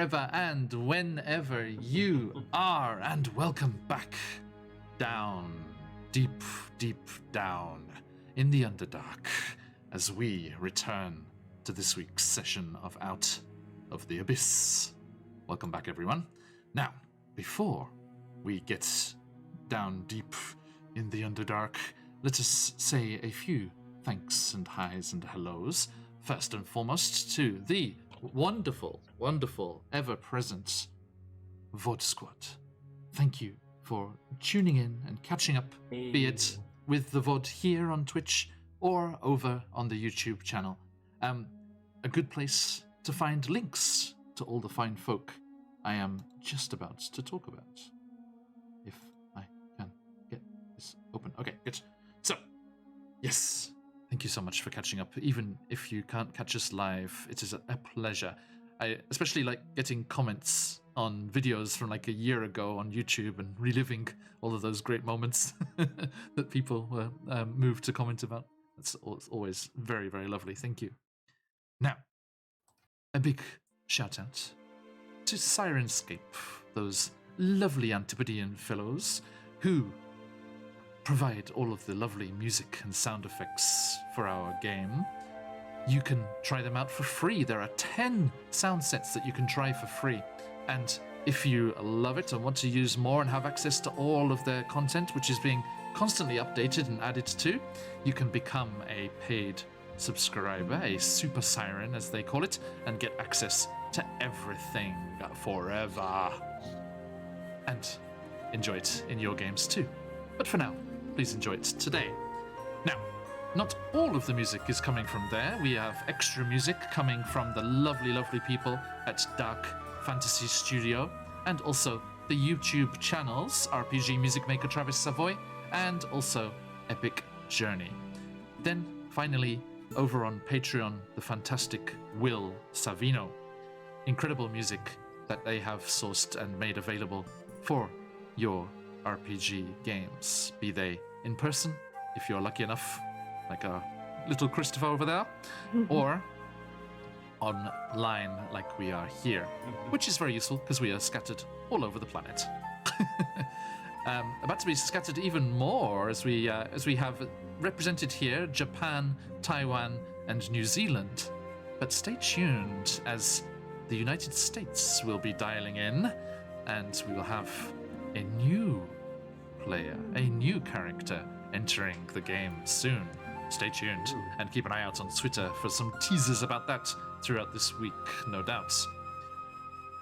wherever and whenever you are, and welcome back down, deep, deep down in the Underdark as we return to this week's session of Out of the Abyss. Welcome back, everyone. Now, before we get down deep in the Underdark, let us say a few thanks and highs and hellos. First and foremost to the wonderful, wonderful, ever-present VOD Squad. Thank you for tuning in and catching up, be it with the VOD here on Twitch or over on the YouTube channel. A good place to find links to all the fine folk I am just about to talk about. If I can get this open. Okay, good. So, yes, thank you so much for catching up. Even if you can't catch us live, it is a pleasure. I especially like getting comments on videos from like a year ago on YouTube and reliving all of those great moments that people were moved to comment about. It's always very, very lovely. Thank you. Now, a big shout out to Sirenscape, those lovely Antipodean fellows who provide all of the lovely music and sound effects for our game. You can try them out for free. There are 10 sound sets that you can try for free. And if you love it and want to use more and have access to all of their content, which is being constantly updated and added to, you can become a paid subscriber, a super siren as they call it, and get access to everything forever. And enjoy it in your games too. But for now, please enjoy it today. Now, not all of the music is coming from there. We have extra music coming from the lovely, lovely people at Dark Fantasy Studio, and also the YouTube channels, RPG Music Maker Travis Savoy, and also Epic Journey. Then, finally, over on Patreon, the fantastic Will Savino. Incredible music that they have sourced and made available for your RPG games, be they in person, if you're lucky enough, like our little Christopher over there, or online like we are here, which is very useful because we are scattered all over the planet. About to be scattered even more as we have represented here Japan, Taiwan, and New Zealand. But stay tuned as the United States will be dialing in, and we will have a new player, a new character entering the game soon. Stay tuned and keep an eye out on Twitter for some teasers about that throughout this week, no doubt.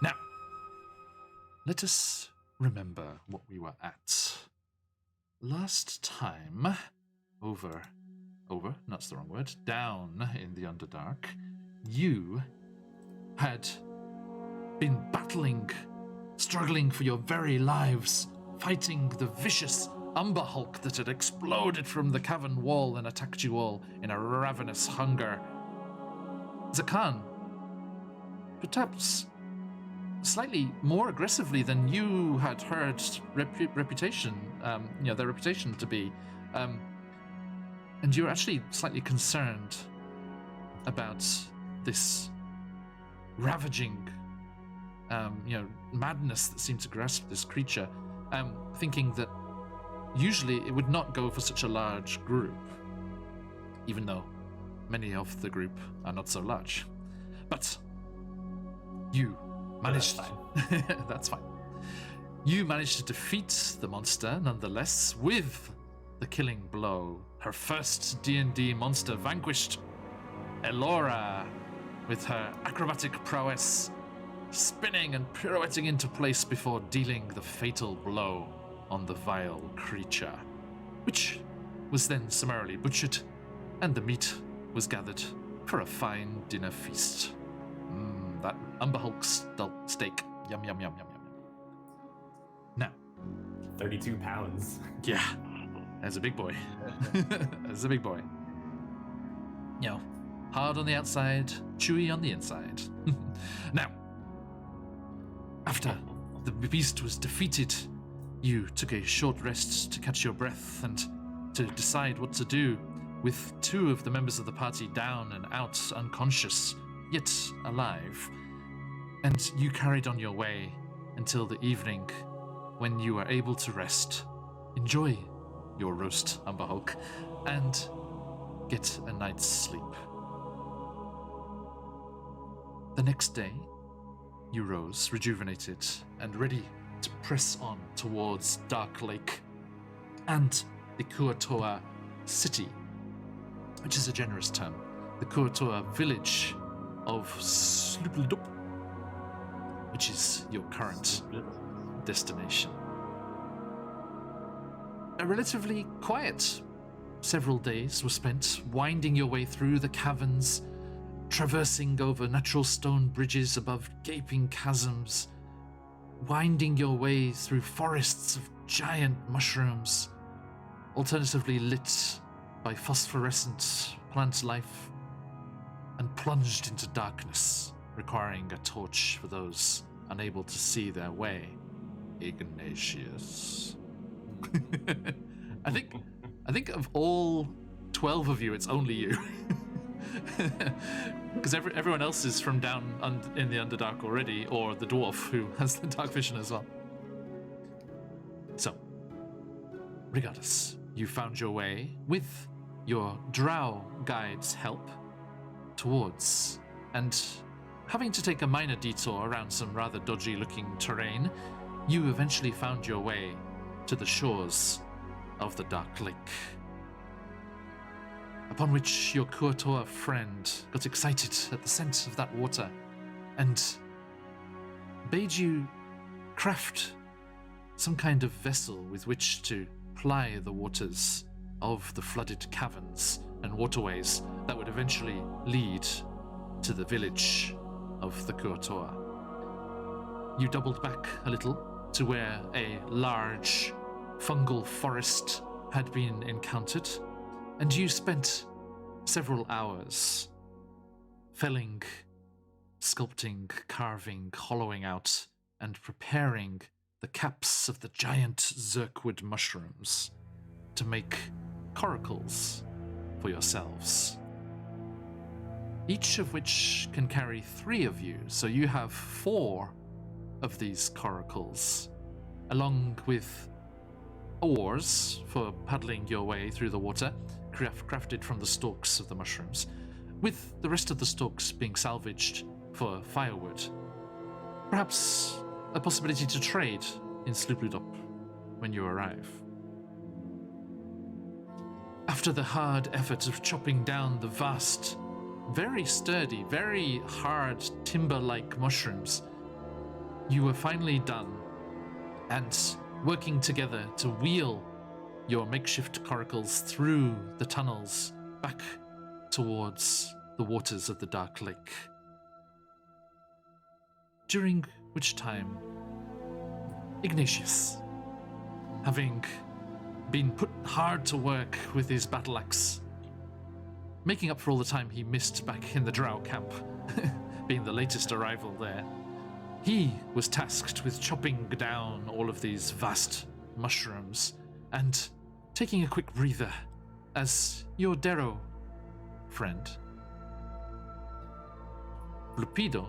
Now, let us remember what we were at. Last time, that's the wrong word, down in the Underdark, you had been battling, struggling for your very lives, fighting the vicious Umber Hulk that had exploded from the cavern wall and attacked you all in a ravenous hunger. Zakan, perhaps slightly more aggressively than you had heard their reputation to be, and you're actually slightly concerned about this ravaging, madness that seemed to grasp this creature, thinking that usually it would not go for such a large group, even though many of the group are not so large. But you managed... That's fine. You managed to defeat the monster, nonetheless, with the killing blow. Her first D&D monster vanquished, Elora, with her acrobatic prowess, spinning and pirouetting into place before dealing the fatal blow on the vile creature, which was then summarily butchered, and the meat was gathered for a fine dinner feast. That Umber Hulk steak. Yum, yum, yum, yum, yum. Now. 32 pounds. Yeah. As a big boy. As a big boy. Hard on the outside, chewy on the inside. Now, after the beast was defeated, you took a short rest to catch your breath and to decide what to do, with two of the members of the party down and out, unconscious, yet alive. And you carried on your way until the evening, when you were able to rest, enjoy your roast, Umber Hulk, and get a night's sleep. The next day, you rose, rejuvenated, and ready to press on towards Dark Lake and the Kuatoa city, which is a generous term. The Kuatoa village of Slupludup, which is your current destination. A relatively quiet several days were spent winding your way through the caverns, traversing over natural stone bridges above gaping chasms, winding your way through forests of giant mushrooms, alternatively lit by phosphorescent plant life, and plunged into darkness, requiring a torch for those unable to see their way. Ignatius. I think of all 12 of you, it's only you. Because everyone else is from down in the Underdark already, or the dwarf who has the dark vision as well. So, regardless, you found your way, with your drow guide's help, towards, and having to take a minor detour around some rather dodgy-looking terrain, you eventually found your way to the shores of the Dark Lake. Upon which your Kuatoa friend got excited at the scent of that water and bade you craft some kind of vessel with which to ply the waters of the flooded caverns and waterways that would eventually lead to the village of the Kuatoa. You doubled back a little to where a large fungal forest had been encountered, and you spent several hours felling, sculpting, carving, hollowing out, and preparing the caps of the giant zirkwood mushrooms to make coracles for yourselves. Each of which can carry 3 of you, so you have 4 of these coracles, along with oars for paddling your way through the water, crafted from the stalks of the mushrooms, with the rest of the stalks being salvaged for firewood. Perhaps a possibility to trade in Slupludup when you arrive. After the hard effort of chopping down the vast, very sturdy, very hard timber-like mushrooms, you were finally done, and working together to wheel your makeshift coracles through the tunnels back towards the waters of the Dark Lake. During which time, Ignatius, having been put hard to work with his battle axe, making up for all the time he missed back in the drow camp, being the latest arrival there, he was tasked with chopping down all of these vast mushrooms and taking a quick breather as your Darrow friend, Blupido,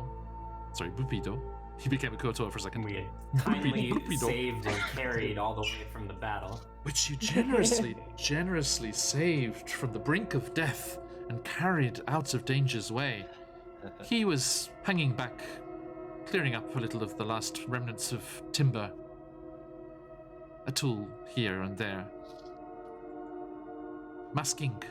he became a Kotor for a second. We kindly saved and carried all the way from the battle. Which you generously saved from the brink of death and carried out of danger's way. He was hanging back, clearing up a little of the last remnants of timber, a tool here and there, masking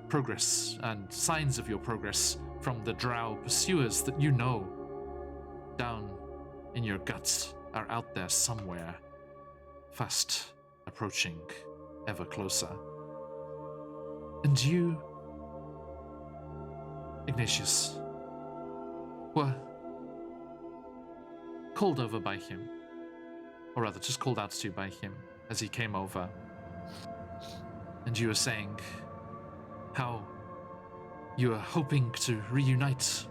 progress and signs of your progress from the drow pursuers that you know down in your guts are out there somewhere, fast approaching ever closer. And you, Ignatius, were called over by him, or rather just called out to by him as he came over, and you were saying how you were hoping to reunite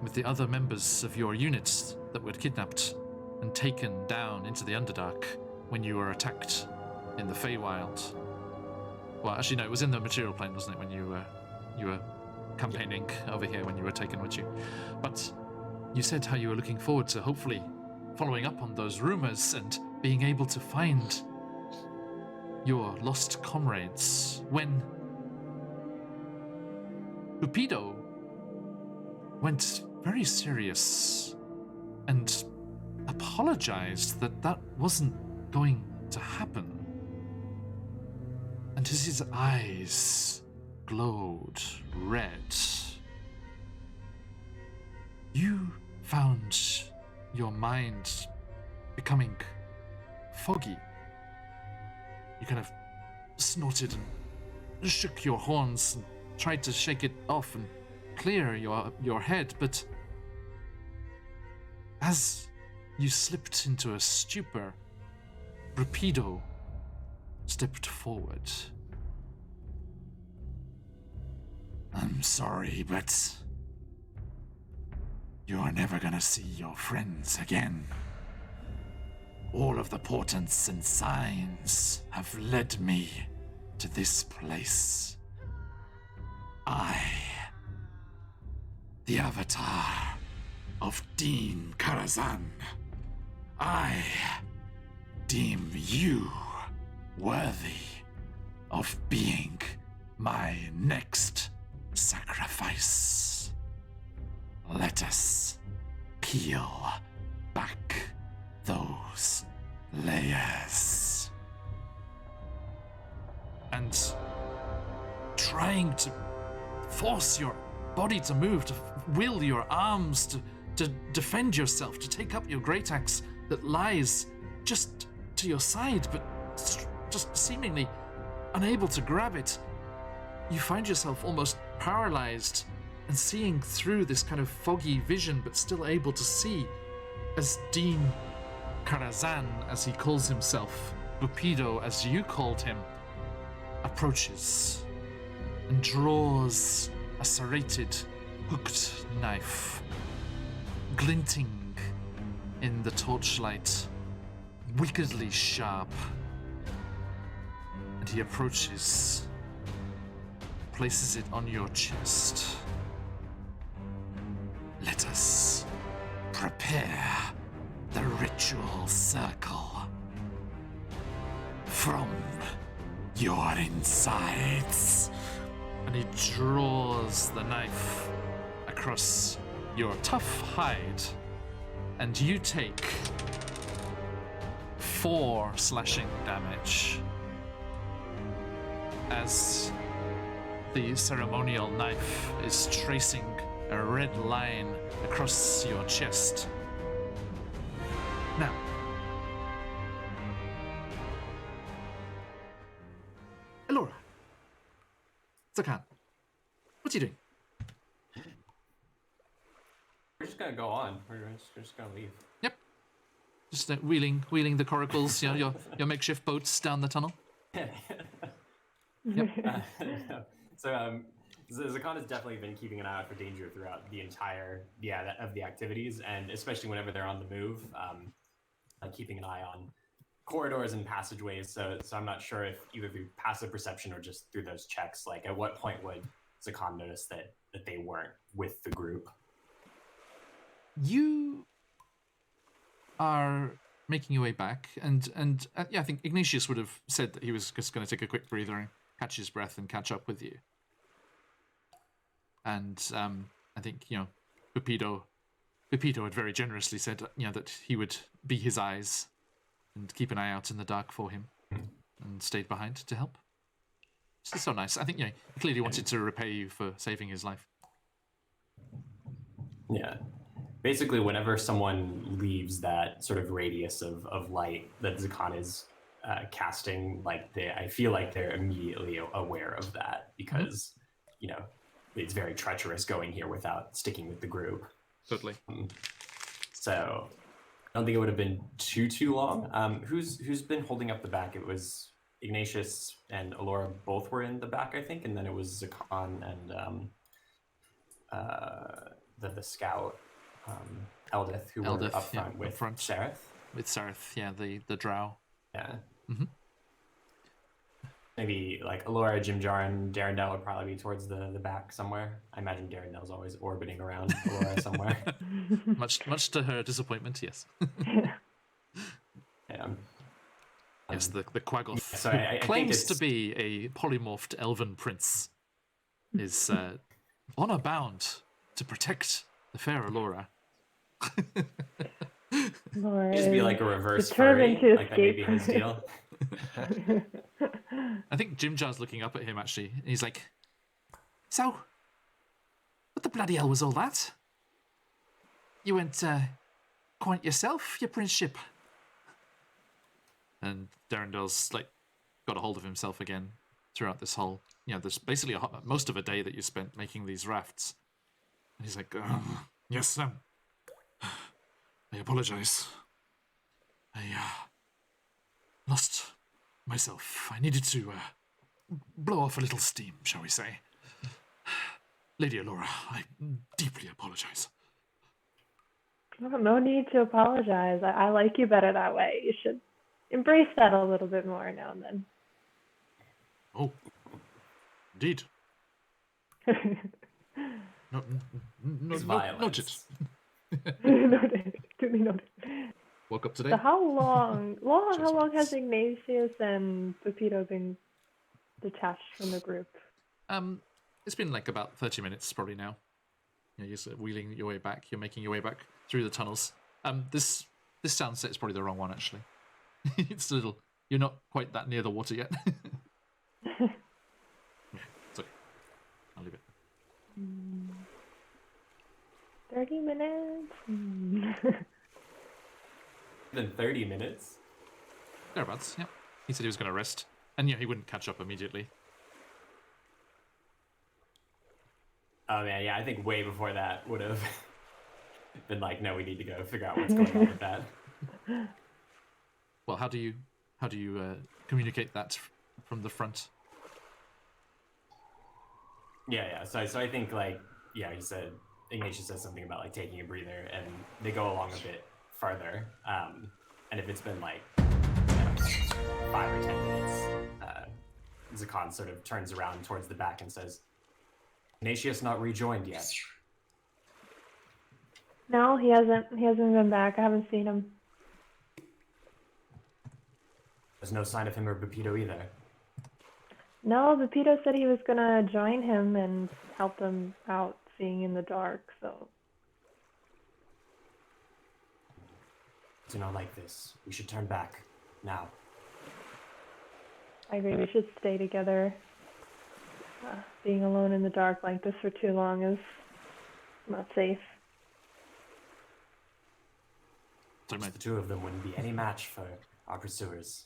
with the other members of your units that were kidnapped and taken down into the Underdark when you were attacked in the Feywild. Well, actually, no, it was in the material plane, wasn't it, when you were campaigning over here when you were taken with you. But you said how you were looking forward to hopefully following up on those rumors and being able to find your lost comrades when Cupido went very serious and apologized that wasn't going to happen. And as his eyes glowed red, you found your mind becoming foggy. You kind of snorted and shook your horns and tried to shake it off and clear your head, but as you slipped into a stupor, Rapido stepped forward. I'm sorry, but you're never gonna see your friends again. All of the portents and signs have led me to this place. I, the avatar of Dean Karazhan, I deem you worthy of being my next sacrifice. Let us peel back those layers. And trying to force your body to move, to will your arms to defend yourself, to take up your great axe that lies just to your side, but just seemingly unable to grab it. You find yourself almost paralyzed and seeing through this kind of foggy vision, but still able to see as Dean Karazhan, as he calls himself, Bupido, as you called him, approaches and draws a serrated, hooked knife, glinting in the torchlight, wickedly sharp. And he approaches, places it on your chest. Let us prepare the ritual circle from your insides. And he draws the knife across your tough hide, and you take 4 slashing damage as the ceremonial knife is tracing a red line across your chest. Now, Elora, Zakan, what are you doing? We're just gonna go on. We're just gonna leave. Yep. Just wheeling the coracles, you know, your makeshift boats down the tunnel. Yep. So Zakan has definitely been keeping an eye out for danger throughout the entire of the activities, and especially whenever they're on the move, keeping an eye on corridors and passageways. So I'm not sure if either through passive perception or just through those checks, like at what point would Zakan notice that they weren't with the group? You are making your way back, and yeah, I think Ignatius would have said that he was just going to take a quick breather and catch his breath and catch up with you. And I think, you know, Pepito had very generously said, you know, that he would be his eyes and keep an eye out in the dark for him, and stayed behind to help. This is so nice. I think, you know, he clearly wanted to repay you for saving his life. Yeah. Basically, whenever someone leaves that sort of radius of light that Zakan is casting, like I feel like they're immediately aware of that, because, you know, it's very treacherous going here without sticking with the group. Totally. So I don't think it would have been too long. Who's been holding up the back? It was Ignatius and Alora both were in the back, I think, and then it was Zakan and the scout, Eldith, who were up front with Sareth. With Sareth, yeah, the drow. Yeah. Mm-hmm. Maybe like Alora, Jimjar, and Darendelle would probably be towards the back somewhere. I imagine Darendelle's always orbiting around Alora somewhere. much to her disappointment, yes. Yeah. Yes, the Quaggoth, so who I think claims it's- to be a polymorphed elven prince, is honor bound to protect the fair Alora. Laura Just be is like a reverse determined furry. to Like that may be escape. his deal. I think Jimjar's looking up at him, actually, and he's like, "So, what the bloody hell was all that? You went quite yourself, your princeship." And Darendel's like got a hold of himself again throughout this whole, there's basically most of a day that you spent making these rafts. And he's like, "Yes, I apologize. I lost myself. I needed to blow off a little steam, shall we say. Lady Alora, I deeply apologize." No need to apologize. I like you better that way. You should embrace that a little bit more now and then. Oh, indeed. No, noted. Violence. Noted. Duly noted. Woke up today. So how long has Just- Ignatius and Pepito been detached from the group? It's been like about 30 minutes probably now. You're sort of wheeling your way back. You're making your way back through the tunnels. This sound set is probably the wrong one, actually. It's a little. You're not quite that near the water yet. Yeah, it's okay. I'll leave it. 30 minutes? Than 30 minutes. Thereabouts. Yeah. He said he was going to rest, and he wouldn't catch up immediately. Oh man, yeah, I think way before that would have been like, no, we need to go figure out what's going on with that. Well, how do you communicate that from the front? Yeah. So I think like, yeah, he said Ignatius says something about like taking a breather, and they go along a bit farther. And if it's been like 5 or 10 minutes, Zakan sort of turns around towards the back and says, "Ignatius not rejoined yet." No, he hasn't been back. I haven't seen him. There's no sign of him or Pepito either. No, Pepito said he was gonna join him and help him out seeing in the dark, so Like this, we should turn back now. I agree we should stay together. Being alone in the dark like this for too long is not safe. Sorry, mate. The two of them wouldn't be any match for our pursuers.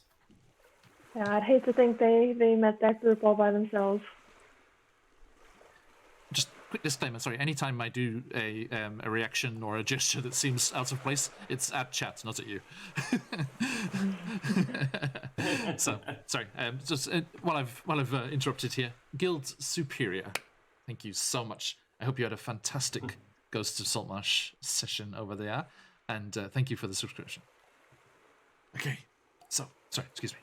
Yeah, I'd hate to think they met that group all by themselves. Just quick disclaimer. Sorry. Anytime I do a reaction or a gesture that seems out of place, it's at chat, not at you. So sorry. Just while I've interrupted here, Guild Superior, thank you so much. I hope you had a fantastic Ghost of Saltmarsh session over there, and thank you for the subscription. Okay. So sorry. Excuse me.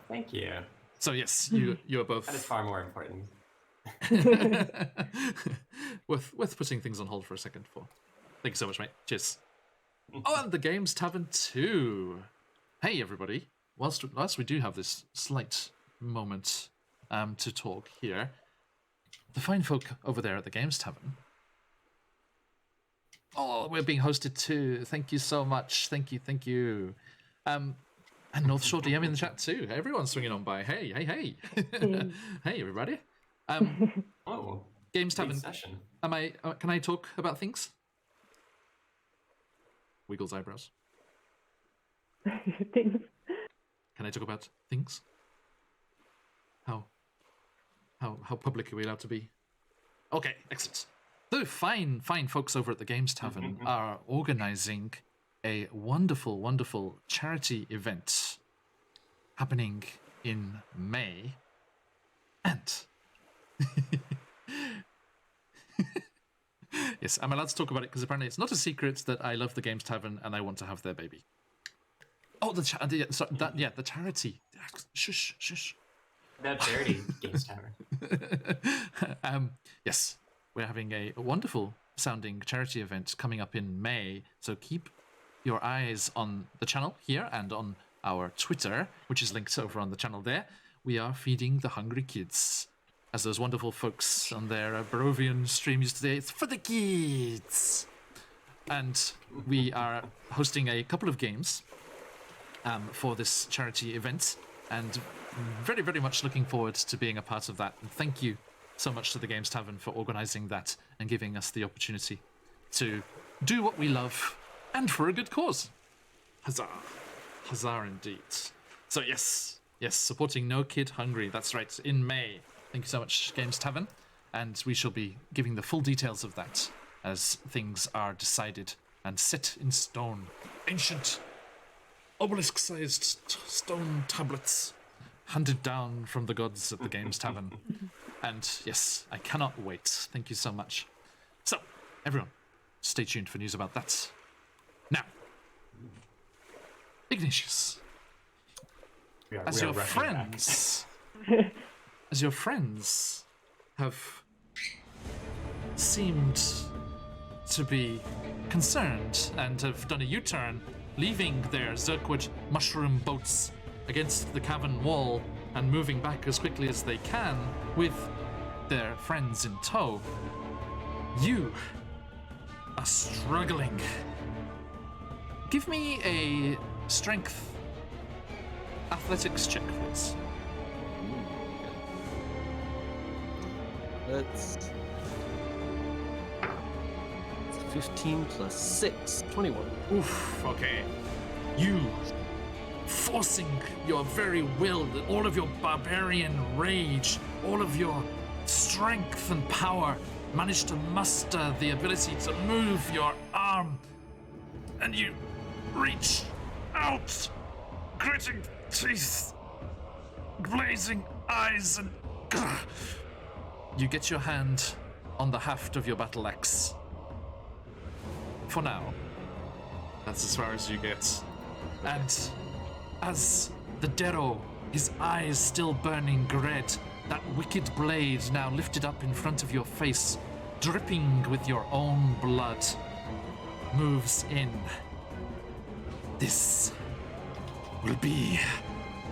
Thank you. So yes, you are both. That is far more important. worth putting things on hold for a second for. Thank you so much, mate. Cheers. Oh, and the Games Tavern too. Hey, everybody. Whilst we do have this slight moment to talk here, the fine folk over there at the Games Tavern. Oh, we're being hosted too. Thank you so much. Thank you. And North Shore DM in the chat too. Everyone's swinging on by. Hey. Hey, everybody. Oh, Games big Tavern. session. Can I talk about things? Wiggles eyebrows. Things. Can I talk about things? How public are we allowed to be? Okay, excellent. The fine folks over at the Games Tavern are organizing a wonderful charity event happening in May. And yes, I'm allowed to talk about it because apparently it's not a secret that I love the Games Tavern and I want to have their baby. Oh, the charity. Shush. That charity games tavern. Yes, we're having a wonderful sounding charity event coming up in May, so keep your eyes on the channel here and on our Twitter, which is linked over on the channel there. We are feeding the hungry kids. As those wonderful folks on their Barovian stream used to say, it's for the kids! And we are hosting a couple of games for this charity event, and very, very much looking forward to being a part of that. And thank you so much to the Games Tavern for organising that and giving us the opportunity to do what we love, and for a good cause. Huzzah. Huzzah indeed. So yes, supporting No Kid Hungry, that's right, in May. Thank you so much, Games Tavern. And we shall be giving the full details of that as things are decided and set in stone. Ancient, obelisk-sized stone tablets handed down from the gods at the Games Tavern. And yes, I cannot wait. Thank you so much. So, everyone, stay tuned for news about that. Now, Ignatius, as your friends have seemed to be concerned and have done a U-turn, leaving their Zerkwood mushroom boats against the cavern wall and moving back as quickly as they can with their friends in tow, you are struggling. Give me a strength athletics check, please. Let's 15 plus 6, 21. Oof, okay. You, forcing your very will, all of your barbarian rage, all of your strength and power, managed to muster the ability to move your arm, and you reach out, gritting teeth, blazing eyes, and you get your hand on the haft of your battle axe. For now, that's as far as you get. And as the Darrow, his eyes still burning red, that wicked blade now lifted up in front of your face, dripping with your own blood, moves in. This will be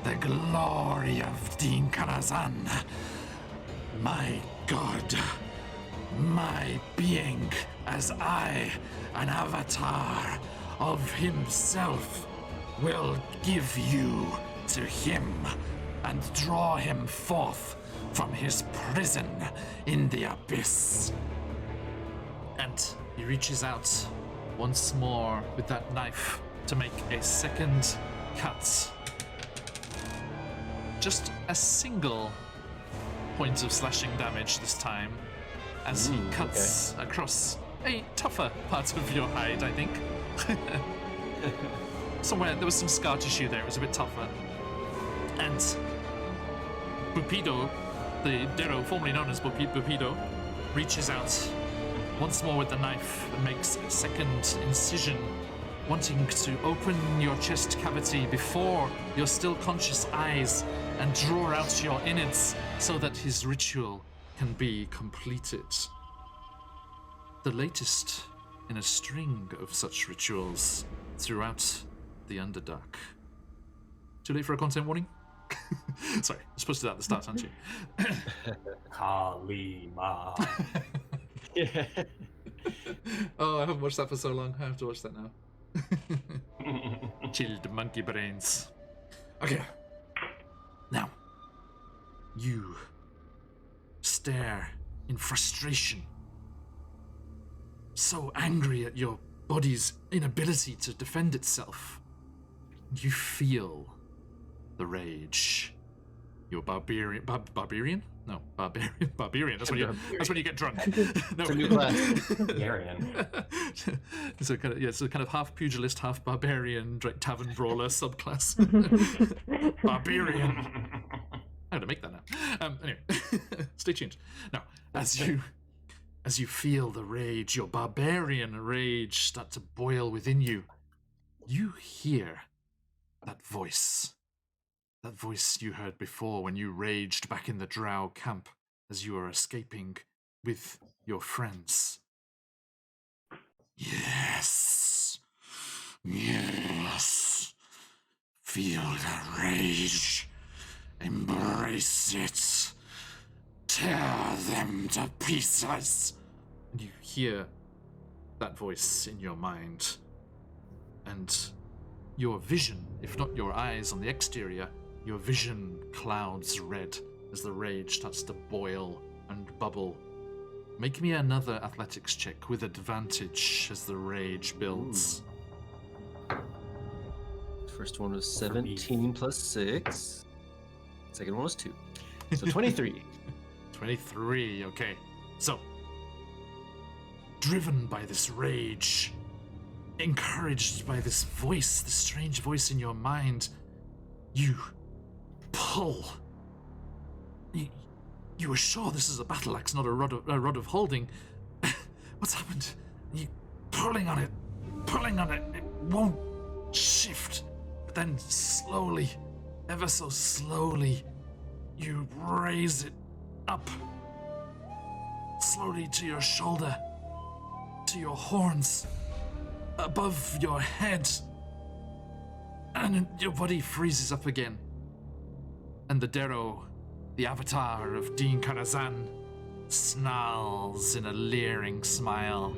the glory of Din Karazhan. My God, my being, as I, an avatar of himself, will give you to him and draw him forth from his prison in the abyss. And he reaches out once more with that knife to make a second cut. Just a single point of slashing damage this time, as he cuts across a tougher part of your hide, I think. Somewhere there was some scar tissue there, it was a bit tougher. And Bupido, the Darrow formerly known as Bupido, reaches out once more with the knife and makes a second incision, wanting to open your chest cavity before your still conscious eyes and draw out your innards so that his ritual can be completed. The latest in a string of such rituals throughout the Underdark. Too late for a content warning? Sorry, I'm supposed to do that at the start, aren't you? Kalima. Yeah. Oh, I haven't watched that for so long. I have to watch that now. Chilled monkey brains. Okay. Now, you stare in frustration, so angry at your body's inability to defend itself. You feel the rage. You're barbarian. Barbarian? No, barbarian. That's when you get drunk. No. It's a new class. Barbarian. So kind of, yeah, so kind of half pugilist, half barbarian, tavern brawler subclass. Barbarian. I'm gonna make that now. Anyway, stay tuned. Now, as you feel the rage, your barbarian rage start to boil within you, you hear that voice That voice you heard before when you raged back in the Drow camp as you were escaping with your friends. Yes. Yes. Feel the rage. Embrace it. Tear them to pieces. And you hear that voice in your mind. And your vision, if not your eyes on the exterior, your vision clouds red as the rage starts to boil and bubble. Make me another athletics check with advantage as the rage builds. First one was 17 plus 6. Second one was 2. So 23. 23, okay. So, driven by this rage, encouraged by this voice, this strange voice in your mind, you pull. You were sure this is a battle axe, not a rod of holding. What's happened? You pulling on it, it won't shift. But then slowly, ever so slowly, you raise it up. Slowly to your shoulder, to your horns, above your head. And your body freezes up again. And the Darrow, the avatar of Dean Karazhan, snarls in a leering smile.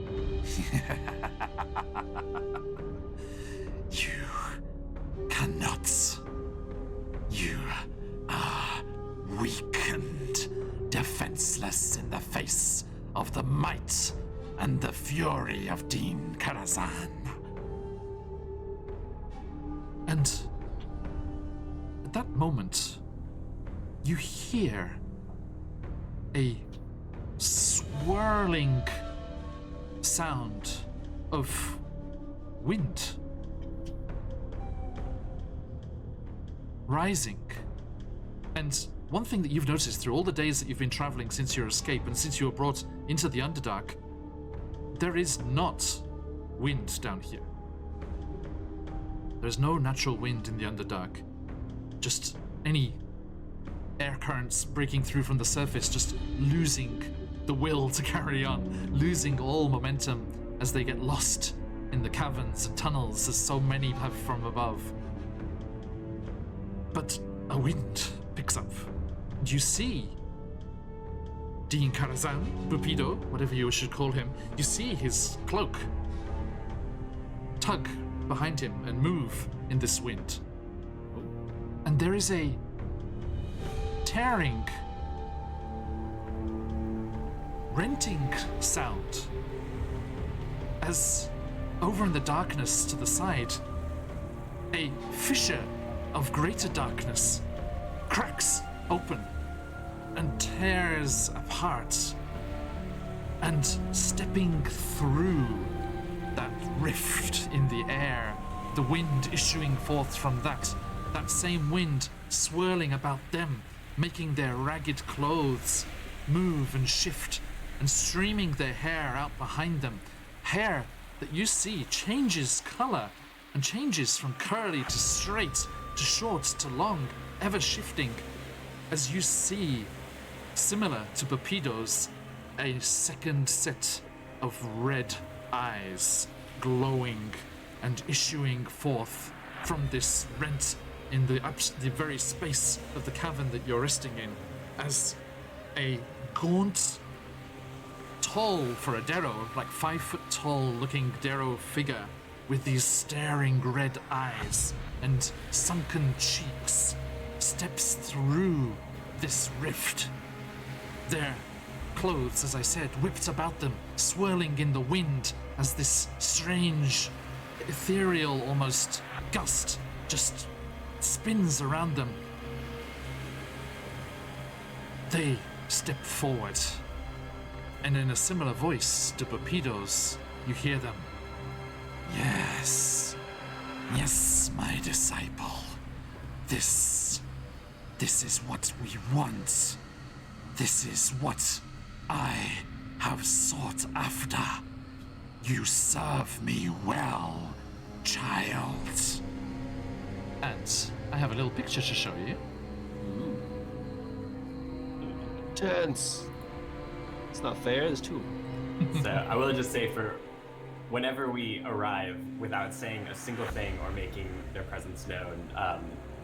You cannot. You are weakened, defenseless in the face of the might and the fury of Dean Karazhan. And at that moment, you hear a swirling sound of wind rising. And one thing that you've noticed through all the days that you've been traveling since your escape and since you were brought into the Underdark, there is not wind down here. There's no natural wind in the Underdark. Just any air currents breaking through from the surface, just losing the will to carry on, losing all momentum as they get lost in the caverns and tunnels, as so many have from above. But a wind picks up. And you see Dean Karazhan, Bupido, whatever you should call him, you see his cloak tug behind him and move in this wind. And there is a tearing, renting sound as over in the darkness to the side, a fissure of greater darkness cracks open and tears apart, and stepping through that rift in the air, the wind issuing forth from that same wind swirling about them, making their ragged clothes move and shift, and streaming their hair out behind them. Hair that you see changes color and changes from curly to straight to short to long, ever shifting, as you see, similar to Bupido's, a second set of red eyes glowing and issuing forth from this rent in the very space of the cavern that you're resting in, as a gaunt, tall for a Darrow, like 5 foot tall looking Darrow figure with these staring red eyes and sunken cheeks steps through this rift. Their clothes, as I said, whipped about them, swirling in the wind as this strange, ethereal almost gust just spins around them. They step forward, and in a similar voice to Bupido's, you hear them. Yes, my disciple. This is what we want. This is what I have sought after. You serve me well, child. And I have a little picture to show you. Tense. It's not fair. There's two. So I will just say, for whenever we arrive, without saying a single thing or making their presence known,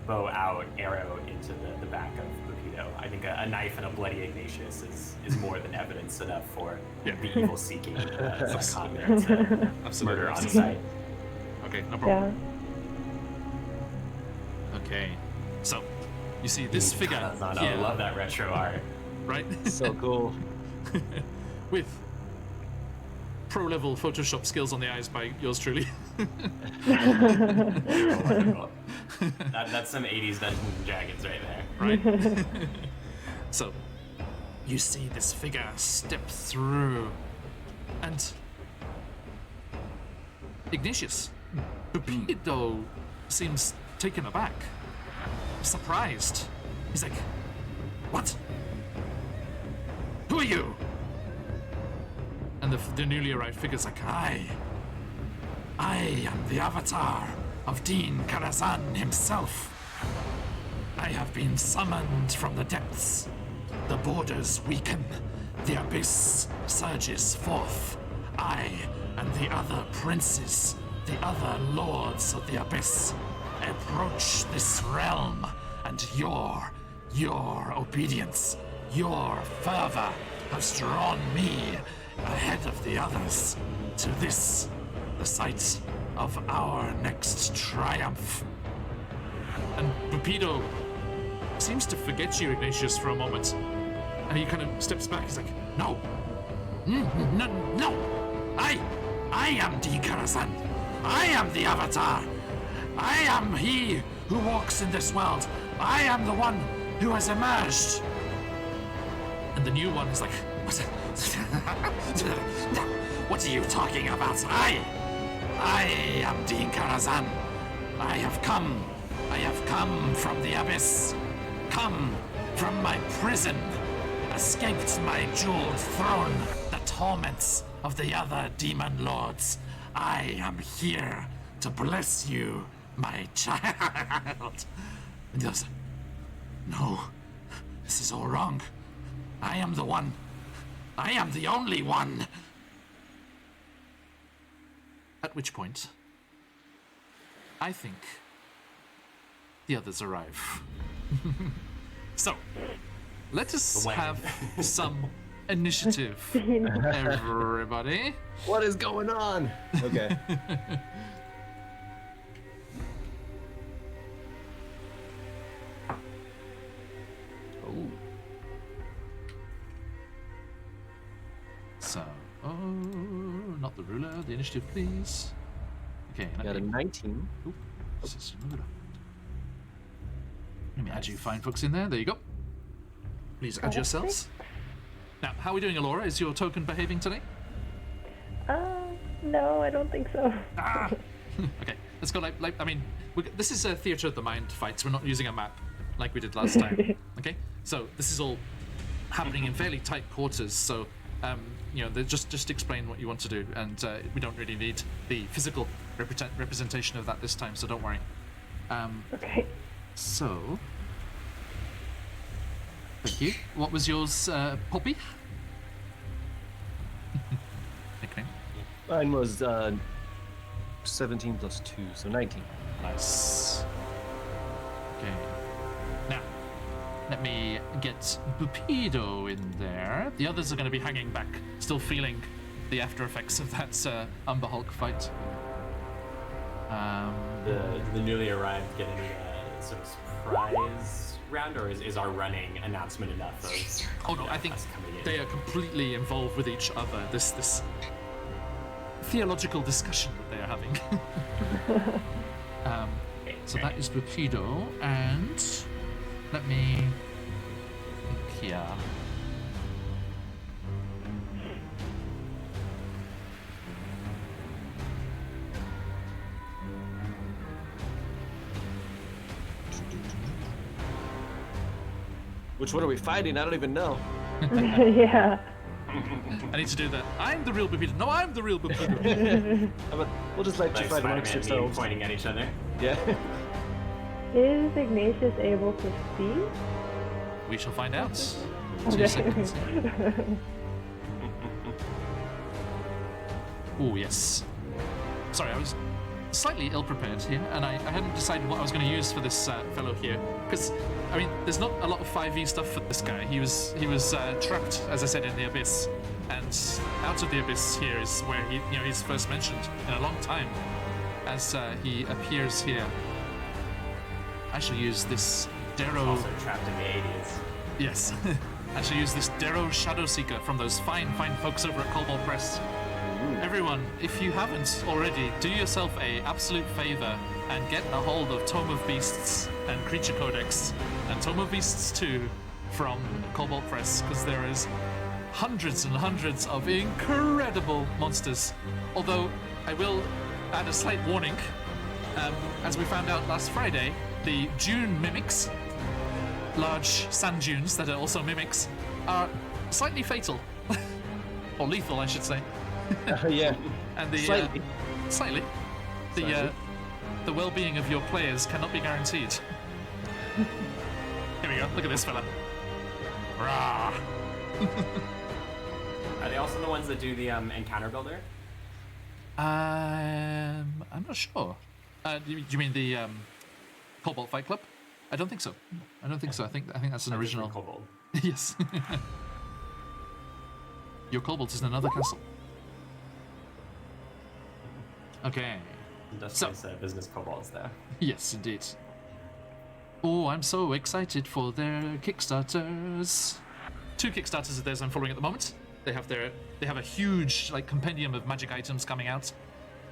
bow out, arrow into the back of Lupido. I think a knife and a bloody Ignatius is more than evidence enough for the evil-seeking Zycon there to murder on sight. Okay, no problem. Yeah. Okay, so you see this figure I here, love that retro art. right? So cool. With pro-level Photoshop skills on the eyes by yours truly. Wonderful. That's some 80s Dungeons and Dragons right there. Right? So, you see this figure step through, and Ignatius, Bupido seems taken aback, surprised. He's like, "What? Who are you?" And the newly arrived figure's like, I am the avatar of Dean Karazhan himself. I have been summoned from the depths. The borders weaken. The abyss surges forth. I and the other princes, the other lords of the abyss, approach this realm, and your obedience, your fervor has drawn me ahead of the others to this, the site of our next triumph. And Bupido seems to forget you, Ignatius, for a moment, and he kind of steps back. He's like, "No, no! I am Dean Karazhan. I am the Avatar. I am he who walks in this world. I am the one who has emerged." And the new one is like, "What are you talking about? I am Dean Karazhan. I have come from the abyss, come from my prison, escaped my jeweled throne, the torments of the other demon lords. I am here to bless you, my child." And he goes, "No, this is all wrong. I am the one. I am the only one." At which point, I think the others arrive. So, let us have some initiative, everybody. What is going on? Okay. Oh. So, not the ruler, the initiative, please. Okay, Got a 19. Oop, let me add you fine folks in there. There you go. Please add yourselves. Now, how are we doing, Alora? Is your token behaving today? No, I don't think so. Okay, let's go this is a theater of the mind fight, so we're not using a map like we did last time. Okay, so this is all happening in fairly tight quarters, so just explain what you want to do, and we don't really need the physical representation of that this time, so don't worry. Okay. So, thank you. What was yours, Poppy? Nickname. Mine was 17 plus 2, so 19. Nice. Okay. Now, let me get Bupido in there. The others are going to be hanging back, still feeling the after effects of that Umber Hulk fight. The newly arrived get any sort of surprise round, or is our running announcement enough of? Oh no, I think us coming in? they are completely involved with each other. This theological discussion that they are having. So that is Bupido, and let me think here. Which one are we fighting? I don't even know. Yeah. I need to do that. I'm the real Bupido. No, I'm the real Bupido. How about, we'll just let you Like fight amongst Spider-Man meme yourselves. pointing at each other. Yeah. Is Ignatius able to see? We shall find out. 2 Okay. seconds. Oh, yes. Sorry, I was slightly ill-prepared here, and I hadn't decided what I was going to use for this fellow here. Because, I mean, there's not a lot of 5e stuff for this guy. He was trapped, as I said, in the Abyss. And out of the Abyss here is where he's first mentioned in a long time, as he appears here. I shall use this Darrow... Also trapped in the 80s. Yes. I shall use this Darrow Shadow Seeker from those fine folks over at Cobalt Press. Everyone, if you haven't already, do yourself a absolute favor and get a hold of Tome of Beasts and Creature Codex and Tome of Beasts 2 from Cobalt Press, because there is hundreds and hundreds of incredible monsters. Although, I will add a slight warning. As we found out last Friday, the dune mimics, large sand dunes that are also mimics, are slightly fatal. Or lethal, I should say. Yeah. And the Slightly. Slightly. The well-being of your players cannot be guaranteed. Here we go. Look at this fella. Rah. Are they also the ones that do the encounter builder? I'm not sure. You mean the Cobalt Fight Club? I don't think so. I don't think so. I think that's an original. Kobold. Yes. Your Cobalt is in another castle. Okay. Industrious business kobolds there. Yes, indeed. Oh, I'm so excited for their Kickstarters. 2 Kickstarters of theirs I'm following at the moment. They have a huge compendium of magic items coming out,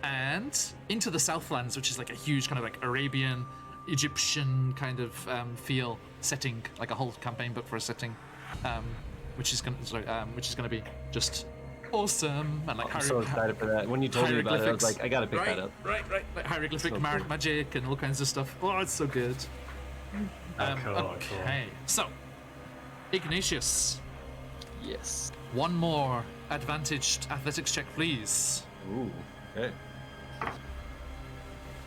and Into the Southlands, which is like a huge kind of like Arabian, Egyptian kind of feel setting, like a whole campaign book for a setting, which is gonna be just awesome. And like I'm so excited for that. When you told me about it, I was like, I gotta pick that up. Right. Like hieroglyphic So magic and all kinds of stuff. Oh, it's so good. Cool. Okay, so Ignatius, Yes. one more advantaged athletics check, please. Ooh. Okay.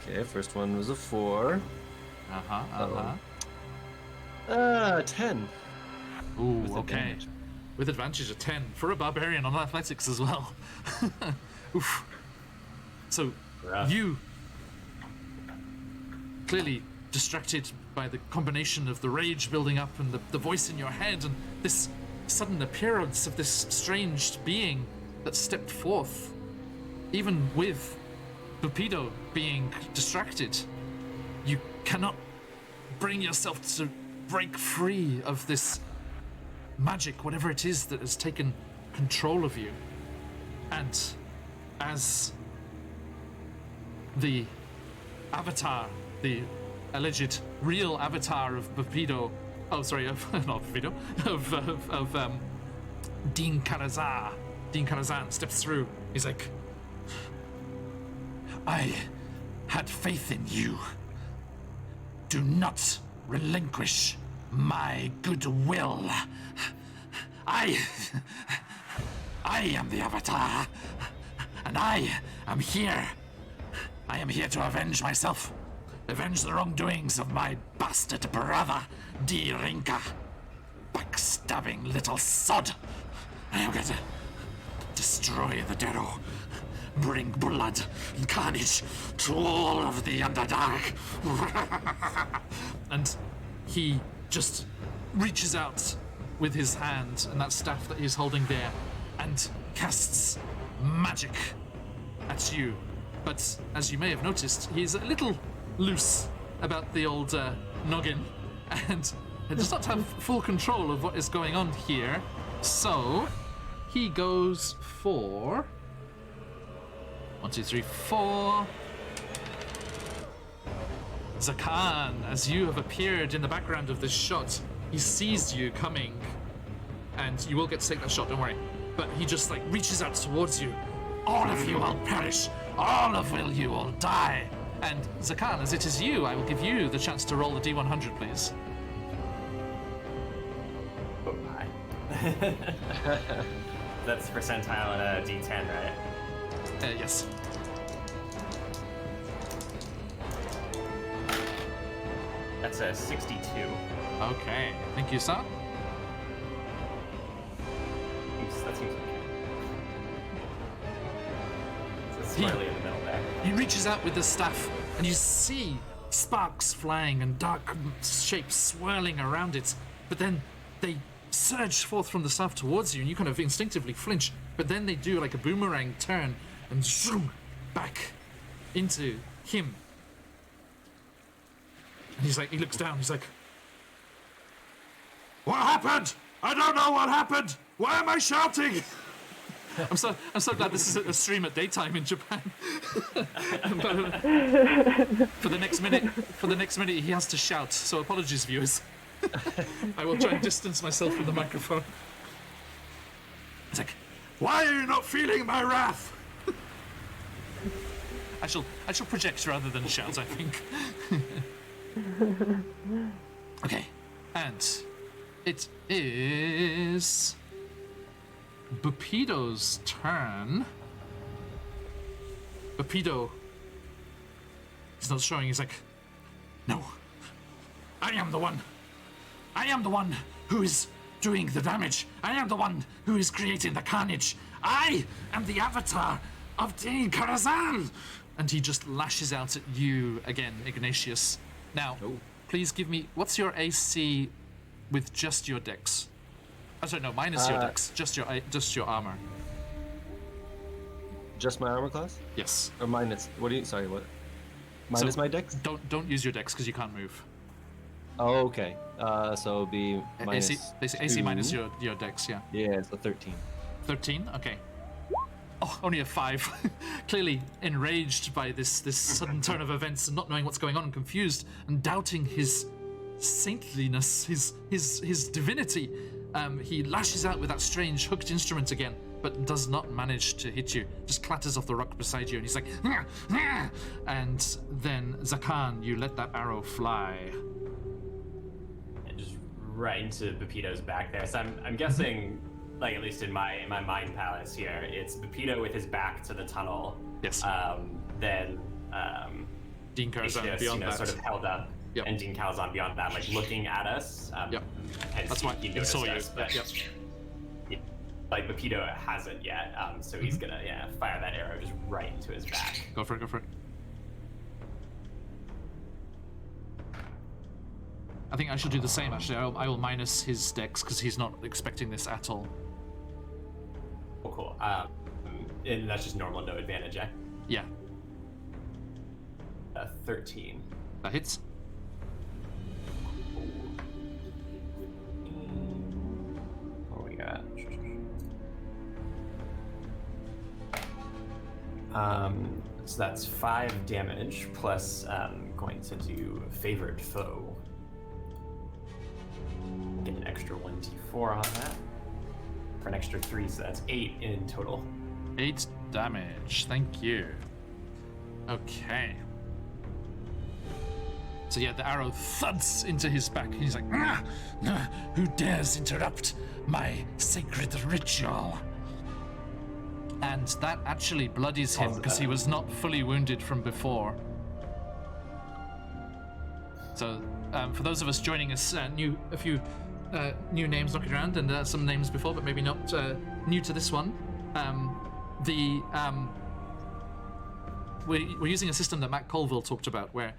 Okay. First one was a 4. 10. Ooh, With okay. advantage. With advantage of 10 for a barbarian on athletics as well. Oof. So Rough. you, clearly distracted by the combination of the rage building up and the voice in your head and this sudden appearance of this strange being that stepped forth, even with Bupido being distracted, you cannot bring yourself to break free of this magic, whatever it is that has taken control of you. And as the avatar, the alleged real avatar of Bupido, of Dean Karazhan steps through. He's like, I had faith in you. Do not relinquish my goodwill. I am the Avatar, and I am here. I am here to avenge myself, avenge the wrongdoings of my bastard brother, D. Rinka. Backstabbing little sod. I am going to destroy the Darrow, bring blood and carnage to all of the Underdark. And he just reaches out with his hand and that staff that he's holding there and casts magic at you. But as you may have noticed, he's a little loose about the old noggin and does not have full control of what is going on here. So he goes for 1, 2, 3, 4. Zakan, as you have appeared in the background of this shot, he sees you coming, and you will get to take that shot, don't worry. But he just reaches out towards you. All of you will perish. All of you will die. And Zakan, as it is you, I will give you the chance to roll the D100, please. Oh my. That's percentile and a D10, right? That's a 62. Okay, thank you, sir. That seems okay. So it's squarely in the middle there. He reaches out with the staff, and you see sparks flying and dark shapes swirling around it. But then they surge forth from the staff towards you, and you kind of instinctively flinch. But then they do like a boomerang turn and zoom back into him. And he's like, he looks down. He's like, "What happened? I don't know what happened. Why am I shouting?" I'm so glad this is a stream at daytime in Japan. For the next minute, he has to shout. So apologies, viewers. I will try and distance myself from the microphone. It's like, "Why are you not feeling my wrath?" I shall project rather than shout, I think. Okay, and it is Bupido's turn. Bupido, he's not showing. He's like, "No, I am the one. I am the one who is doing the damage. I am the one who is creating the carnage. I am the avatar of Din Karazhan." And he just lashes out at you again, Ignatius. Now, please give me, what's your AC with just your dex? Oh, sorry, no, minus your dex, just your armor. Just my armor class? Yes. Or minus? What do you? Sorry, what? Minus my dex? Don't use your dex because you can't move. Oh, okay. So it'll be minus AC minus your dex, yeah. Yeah, so 13. 13? Okay. Oh, only a 5. Clearly enraged by this sudden turn of events and not knowing what's going on and confused and doubting his saintliness, his divinity. He lashes out with that strange hooked instrument again, but does not manage to hit you. Just clatters off the rock beside you, and he's like, "Nah, nah." And then Zakan, you let that arrow fly. And just right into Bupido's back there. So I'm guessing, like at least in my mind palace here, it's Bupido with his back to the tunnel. Yes. Then Din Karazhan Ignatius, beyond that. sort of held up, Yep. and Din Karazhan beyond that, like looking at us. Yep. Hence That's why he noticed saw you. us, but Yep. like Bupido hasn't yet, so he's gonna fire that arrow just right into his back. Go for it, go for it. I think I should do the same, actually. I will minus his dex, because he's not expecting this at all. Oh, cool. And that's just normal, no advantage, eh? Yeah, 13. that hits. What we got? So that's 5 damage plus going to do favored foe. Get an extra 1d4 on that for an extra 3, so that's 8 in total. 8 damage, thank you. Okay. So yeah, the arrow thuds into his back. He's like, "Ah, ah, who dares interrupt my sacred ritual?" And that actually bloodies him because he was not fully wounded from before. So for those of us joining us, a few new names knocking around, and some names before, but maybe not new to this one. We're using a system that Matt Colville talked about, where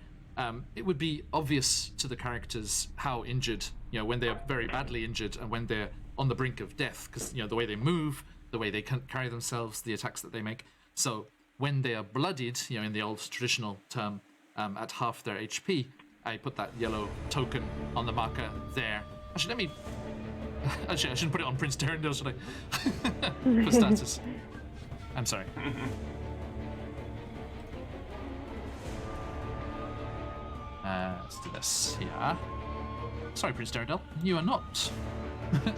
it would be obvious to the characters how injured, when they're very badly injured and when they're on the brink of death, because the way they move, the way they carry themselves, the attacks that they make. So when they are bloodied, in the old traditional term, at half their HP, I put that yellow token on the marker there. Actually, I shouldn't put it on Prince Terendil, should I? For status. I'm sorry. Let's do this here. Sorry, Prince Terendil. You are not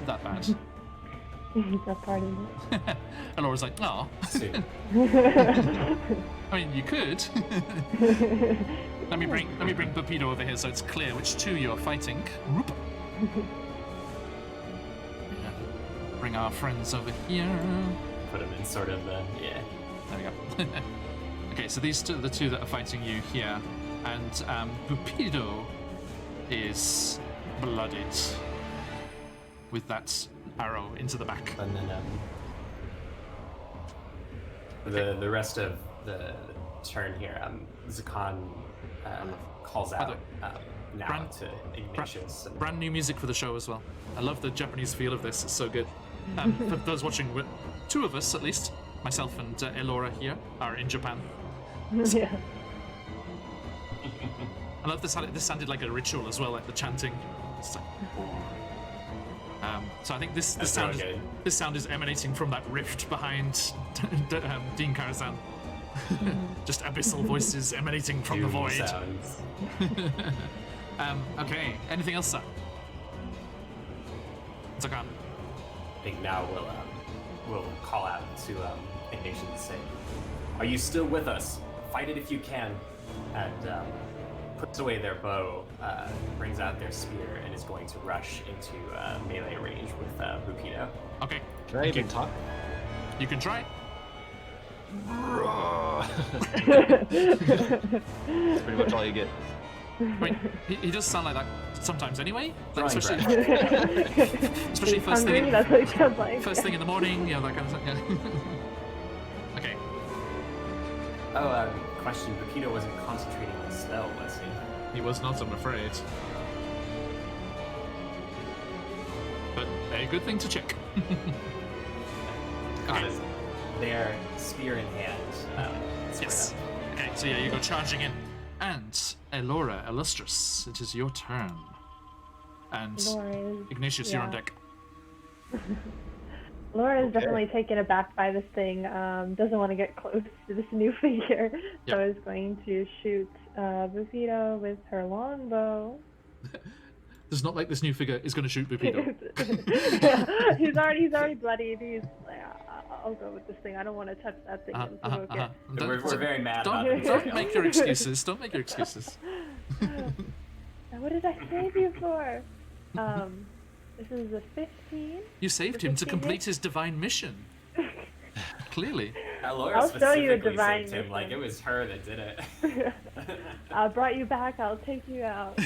that bad. That part of it. And Laura's like, "Oh." I mean, you could. Let me bring Bupido over here so it's clear which two you're fighting. Whoop. Yeah. Bring our friends over here. Put him in sort of the, There we go. Okay, so these two are the two that are fighting you here. And Bupido, is bloodied with that arrow into the back. And then the rest of the turn here, Zakan calls out now to Ignatius. Brand new music for the show as well. I love the Japanese feel of this. It's so good. For those watching, two of us at least, myself and Elora here, are in Japan. Yeah. I love this. This sounded like a ritual as well, like the chanting. It's like, so I think this sound is emanating from that rift behind Dean Karazan. Just abyssal voices emanating from the void. Sounds. Okay. Anything else, sir? Zakan. I think now we'll call out to Ignatius and say, "Are you still with us? Fight it if you can." And puts away their bow, brings out their spear, and is going to rush into melee range with Bukido. Okay. Can I even talk? You can try. That's pretty much all you get. I mean, he does sound like that sometimes anyway. Like, Drawing especially He's first hungry, thing. that's what it sounds like. First thing in the morning, that kind of stuff. Yeah. Okay. Oh, question. Bukido wasn't concentrating on the spell, was he? He was not, I'm afraid. But a good thing to check. Got Okay. their spear in hand. Yes. Okay, so yeah, you go charging in. And Elora, Illustrious, it is your turn. And Laura is, Ignatius, you're on deck. Laura is Okay. definitely taken aback by this thing. Doesn't want to get close to this new figure, so is going to shoot Bukido with her longbow. It's not like this new figure is going to shoot Bukido. he's already bloodied. He's like, I'll go with this thing. I don't want to touch that thing. It's okay. We're very mad about Don't, it. don't make your excuses. Don't make your excuses. Now, what did I save you for? This is a 15. You saved him to complete his divine mission. Clearly. Laura I'll show you a specifically divine saved him, like it mission. was her that did it. I brought you back. I'll take you out.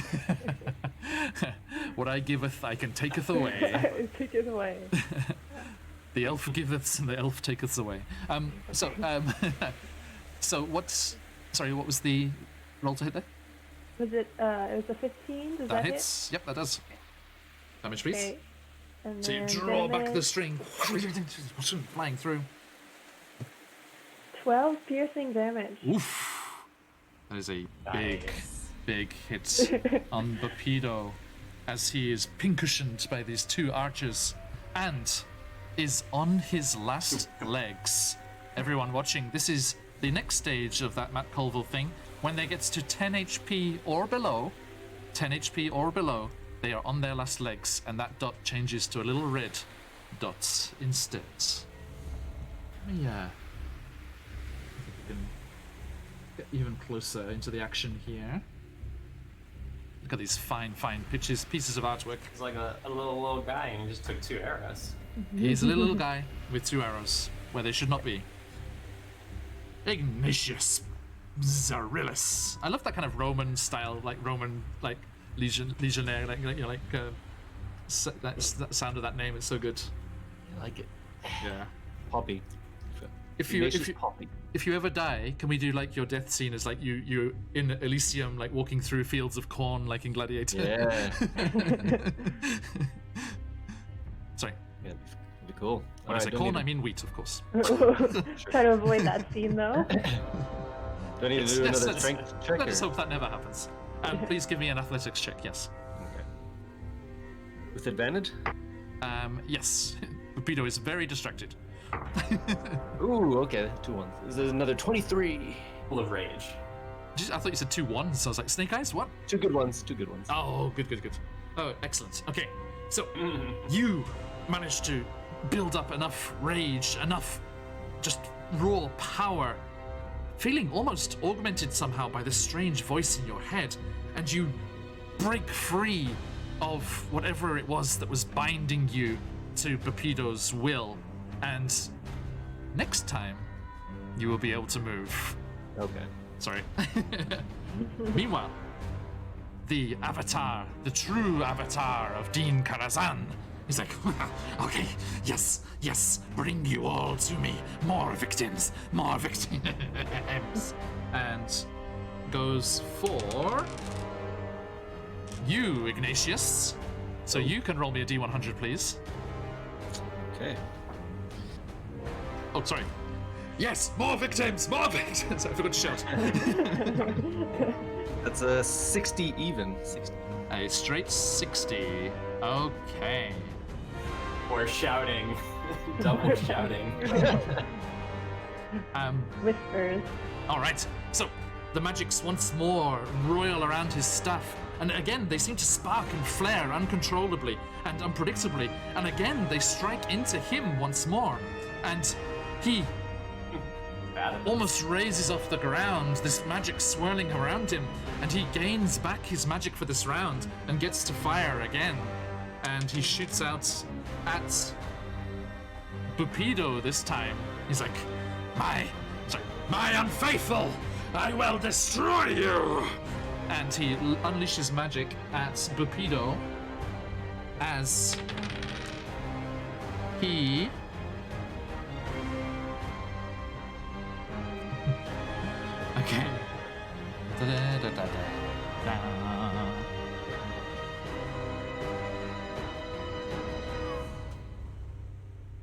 What I giveth, I can taketh away. Take it away. The elf giveth, and the elf taketh away. So what's... Sorry, what was the roll to hit there? Was it? It was a 15. Does that hits. Yep, that does. Damage, please. hit? Okay. And So you then draw back the damage, string, flying through. 12 piercing damage. Oof. That is a big, Nice. big hit on Bukido as he is pincushioned by these two archers and is on his last legs. Everyone watching, this is the next stage of that Matt Colville thing. When they gets to 10 HP or below, they are on their last legs, and that dot changes to a little red dot instead. Let me, I think we can get even closer into the action here. Look at these fine pieces of artwork. He's like a little guy and he just took 2 arrows. He's a little guy with 2 arrows where they should not be. Ignatius Zarillis. I love that kind of Roman style, like Roman, like legionnaire, that sound of that name. It's so good. I like it. Yeah. Poppy. If you Poppy. if you ever die, can we do like your death scene as like you in Elysium, like walking through fields of corn, like in Gladiator? Yeah. Sorry. Yeah, it'd be cool. When I say corn, I mean wheat, of course. Try to avoid that scene though. Do I need to do another let's- strength check? Let us or- hope that never happens. Please give me an athletics check. Yes. Okay. With advantage? Yes. Bukido is very distracted. Ooh, okay. 2 ones. This is another 23. Full of rage. I thought you said 2 1s. So I was like, Snake Eyes? What? 2 good ones. 2 good ones. Oh, good. Oh, excellent. Okay, so you managed to build up enough rage, enough just raw power, feeling almost augmented somehow by this strange voice in your head, and you break free of whatever it was that was binding you to Bukido's will, and next time you will be able to move. Okay. Sorry. Meanwhile, the avatar, the true avatar of Dean Karazhan. He's like, okay, yes, bring you all to me. More victims. And goes for you, Ignatius. So you can roll me a D100, please. Okay. Oh, sorry. Yes, more victims. I forgot to shout. That's a 60 even. 60. A straight 60. Okay. Or shouting. Double shouting. Whispers. All right. So the magics once more roil around his staff, and again they seem to spark and flare uncontrollably and unpredictably, and again they strike into him once more, and he almost raises off the ground, this magic swirling around him, and he gains back his magic for this round and gets to fire again. And he shoots out at Bupido this time. He's like, my unfaithful, I will destroy you! And he unleashes magic at Bupido as he... Okay.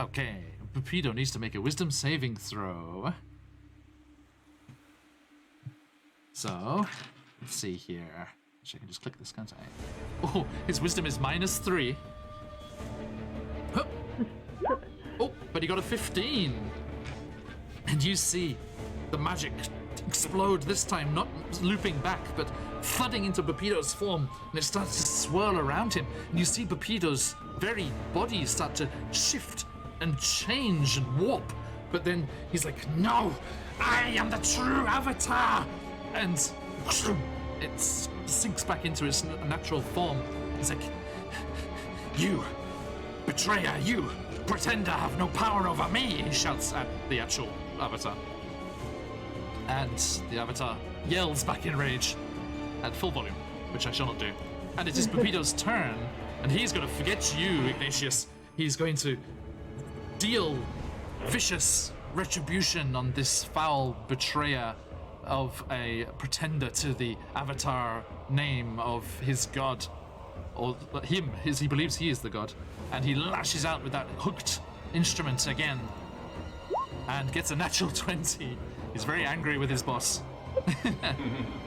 Okay, Bupido needs to make a wisdom saving throw. So, let's see here. Actually, I can just click this, can't I? Oh, his wisdom is -3. Huh. Oh, but he got a 15. And you see the magic explode this time, not looping back, but flooding into Bupido's form, and it starts to swirl around him. And you see Bupido's very body start to shift and change and warp. But then he's like, no, I am the true avatar! And it sinks back into its natural form. He's like, you betrayer, you pretender have no power over me, he shouts at the actual avatar. And the avatar yells back in rage at full volume, which I shall not do. And it is Bupido's turn, and he's going to forget you, Ignatius. He's going to deal vicious retribution on this foul betrayer of a pretender to the avatar name of his god, or him, he believes he is the god, and he lashes out with that hooked instrument again and gets a natural 20. He's very angry with his boss.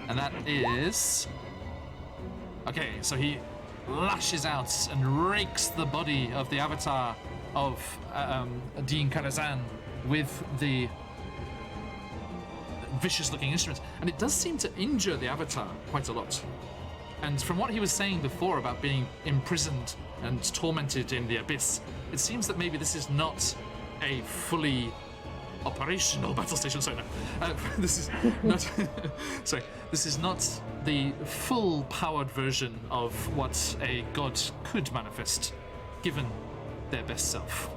And that is... Okay, so he lashes out and rakes the body of the avatar of Dean Karazhan with the vicious-looking instrument. And it does seem to injure the avatar quite a lot. And from what he was saying before about being imprisoned and tormented in the Abyss, it seems that maybe this is not a fully operational battle station. Sorry, no. This is not. Sorry, this is not the full-powered version of what a god could manifest, given their best self.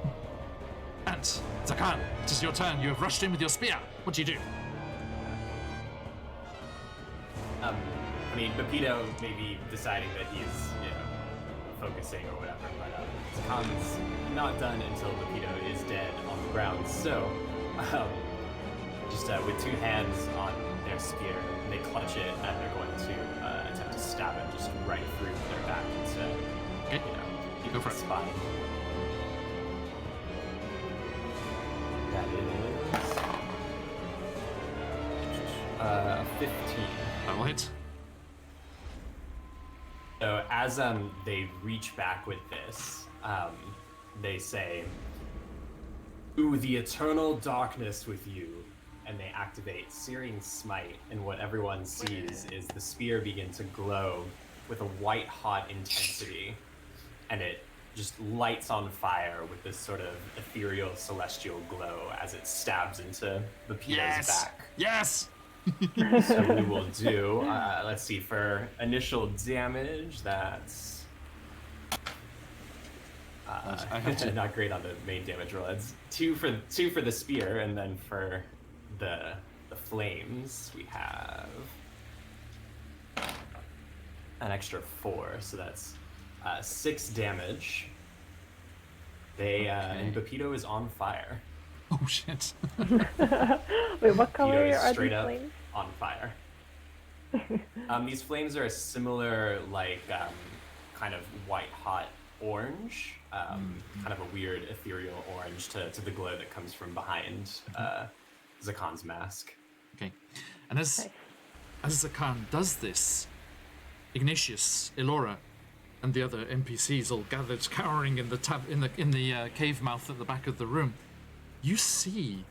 And Zakan, it is your turn. You have rushed in with your spear. What do you do? I mean, Bupido may be deciding that he's, focusing or whatever, but Zakan's not done until Bupido is dead on the ground. So, just with two hands on their spear, they clutch it and they're going to attempt to stab it just right through their back to, Go for the it. spine. That is 15. I will hit. So as they reach back with this, they say, "Ooh, the eternal darkness with you," and they activate Searing Smite, and what everyone sees is the spear begin to glow with a white-hot intensity, and it just lights on fire with this sort of ethereal celestial glow as it stabs into Bupido's back. Yes! So we will do, let's see, for initial damage, that's I have to... not great on the main damage roll. It's two for the spear, and then for the flames we have an extra 4, so that's 6 damage. And Pepito is on fire. Oh shit. Wait, what color Pepito is are straight these up flames? on fire. These flames are a similar, kind of white-hot orange, kind of a weird ethereal orange to the glow that comes from behind Zakan's mask. Okay. And as Zakan does this, Ignatius, Elora, and the other NPCs all gathered, cowering in the cave mouth at the back of the room, you see,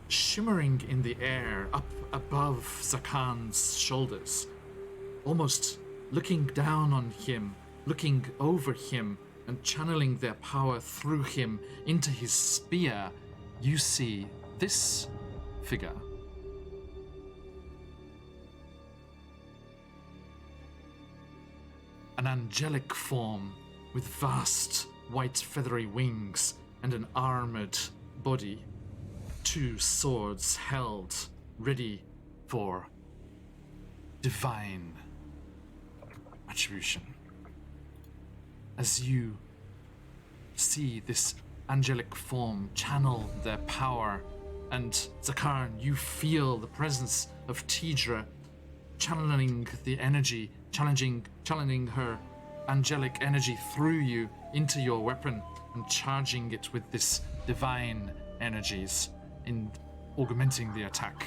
shimmering in the air up above Zakan's shoulders, almost looking down on him, looking over him, and channeling their power through him into his spear, you see this figure. An angelic form with vast white feathery wings and an armored body. 2 swords held, ready for divine attribution. As you see this angelic form channel their power, and Zakarn, you feel the presence of Tidra channeling the energy, channeling her angelic energy through you into your weapon and charging it with this divine energies in augmenting the attack.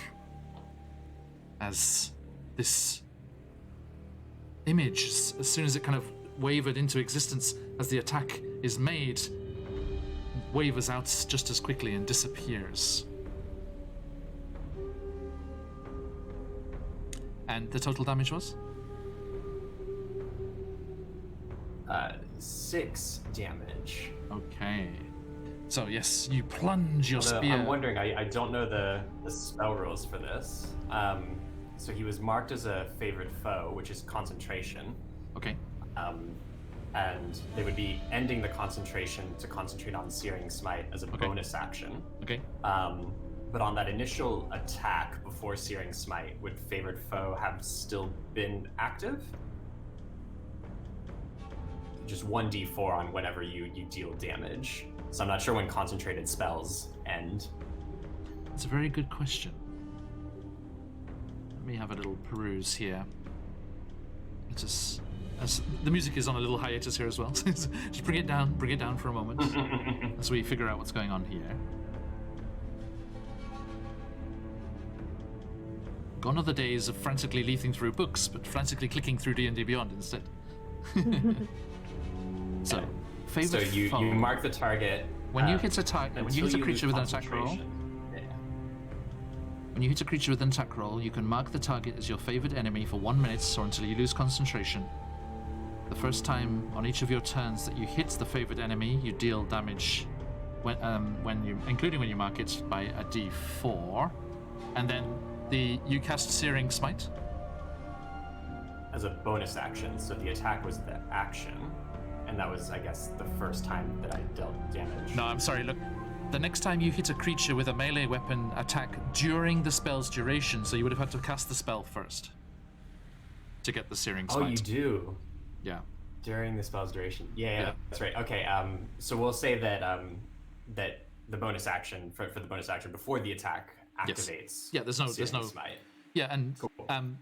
As this image, as soon as it kind of wavered into existence, as the attack is made, wavers out just as quickly and disappears. And the total damage was? 6 damage. Okay. So yes, you plunge your spear. I'm wondering, I don't know the spell rules for this. So he was marked as a favored foe, which is concentration. Okay. And they would be ending the concentration to concentrate on Searing Smite as a bonus action. Okay. But on that initial attack before Searing Smite, would favored foe have still been active? Just 1d4 on whenever you deal damage. So I'm not sure when concentrated spells end. It's a very good question. Let me have a little peruse here. As the music is on a little hiatus here as well. Just bring it down for a moment as we figure out what's going on here. Gone are the days of frantically leafing through books, but frantically clicking through D&D Beyond instead. So, favorite So you foe. you mark the target. When you hit a target, when you hit a creature with an attack roll, when you hit a creature with an attack roll, you can mark the target as your favored enemy for 1 minute or until you lose concentration. The first time on each of your turns that you hit the favored enemy, you deal damage, including when you mark it, by a D4, and then you cast Searing Smite. As a bonus action, so the attack was the action, and that was, I guess, the first time that I dealt damage. No, I'm sorry, look. The next time you hit a creature with a melee weapon attack during the spell's duration, so you would have had to cast the spell first to get the Searing Smite. Oh, you do? Yeah. During the spell's duration. Yeah, Yeah. that's right. Okay, so we'll say that that the bonus action, for the bonus action before the attack activates. Yeah, there's no Smite. Yeah, and Cool.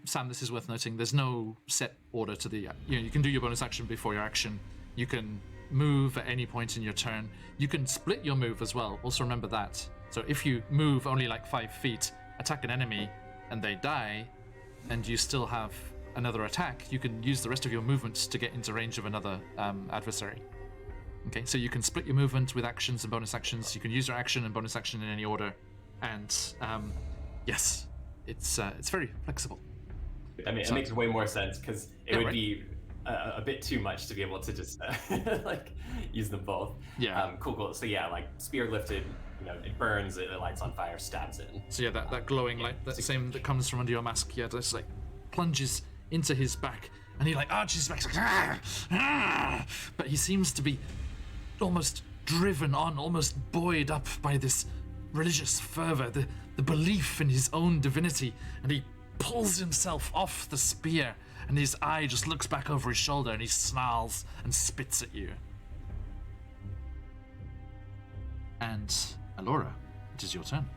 Sam, this is worth noting. There's no set order to the. You can do your bonus action before your action. You can move at any point in your turn. You can split your move as well. Also remember that. So if you move only like 5 feet, attack an enemy, and they die, and you still have another attack, you can use the rest of your movements to get into range of another adversary. Okay, so you can split your movement with actions and bonus actions. You can use your action and bonus action in any order, and yes. It's very flexible. I mean, it makes way more sense because it would be a bit too much to be able to just like use them both. Yeah. Cool. So yeah, like spear lifted, it burns, it lights on fire, stabs it. So yeah, that glowing light, that same that comes from under your mask, just like plunges into his back, and he like arches his back, like, ah! But he seems to be almost driven on, almost buoyed up by this religious fervor, the belief in his own divinity, and he pulls himself off the spear and his eye just looks back over his shoulder, and he snarls and spits at you. And Alora, it is your turn.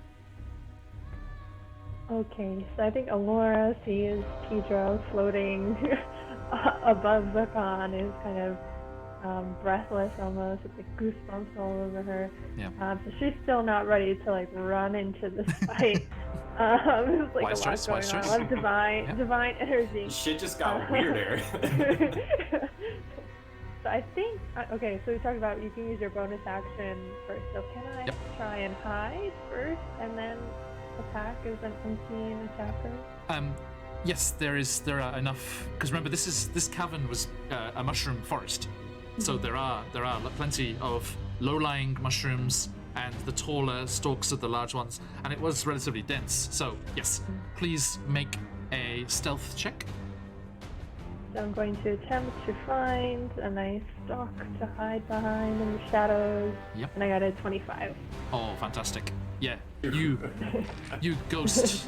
Okay, so I think Alora sees Pedro floating above Zakan, is kind of breathless almost, with like goosebumps all over her. Yeah. So she's still not ready to like run into this fight. There's like Wise a lot choice, going wise on. A choice. lot of divine, Yeah. divine energy. Shit just got weirder. So I think, okay, so we talked about you can use your bonus action first. So can I Yep. try and hide first and then attack as an unseen attacker? Yes, there are enough, because remember this cavern was a mushroom forest, so there are plenty of low-lying mushrooms and the taller stalks of the large ones, and it was relatively dense. So yes, please make a stealth check. So I'm going to attempt to find a nice stalk to hide behind in the shadows. Yep. And I got a 25. Oh, fantastic! Yeah, you ghost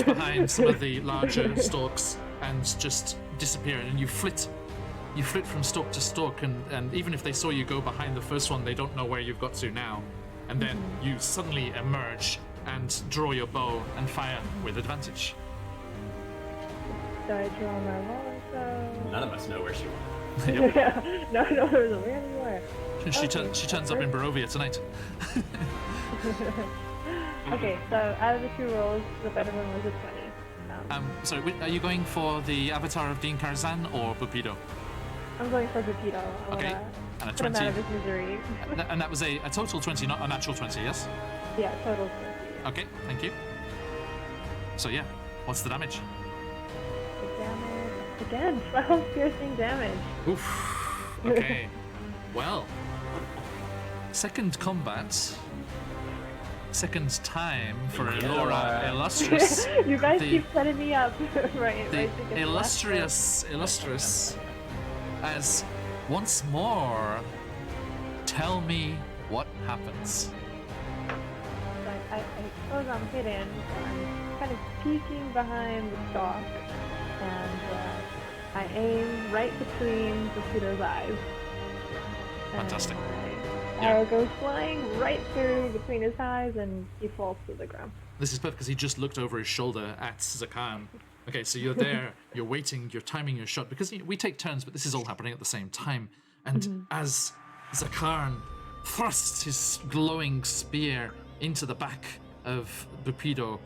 behind some of the larger stalks and just disappear, and you flit from stalk to stalk, and even if they saw you go behind the first one, they don't know where you've got to now. And then you suddenly emerge and draw your bow and fire with advantage. So I draw my longbow. None of us know where she went. Yep. Yeah. No, there's a where you were. She turns up in Barovia tonight. Okay, so out of the two rolls, the better one was a 20. So are you going for the avatar of Dean Karzan or Bupido? I'm going for Pepito. I Okay, wanna and a put him out 20. of his misery. And that was a total 20, not a natural 20, yes? Yeah, total 20. Okay, thank you. So yeah, what's the damage? The damage. Again, 12 piercing damage. Oof. Okay. Well, second combat, second time for Yeah. Elora Illustrious. You guys The- keep setting me up. right. The right to get illustrious, as once more, tell me what happens. So I suppose I'm hidden. I'm kind of peeking behind the stalk, and I aim right between Pepito's eyes. Fantastic. And my Yeah. arrow goes flying right through between his eyes, and he falls to the ground. This is perfect because he just looked over his shoulder at Zakan. Okay, so you're there, you're waiting, you're timing your shot, because we take turns, but this is all happening at the same time. And as Zakarn thrusts his glowing spear into the back of Bupido,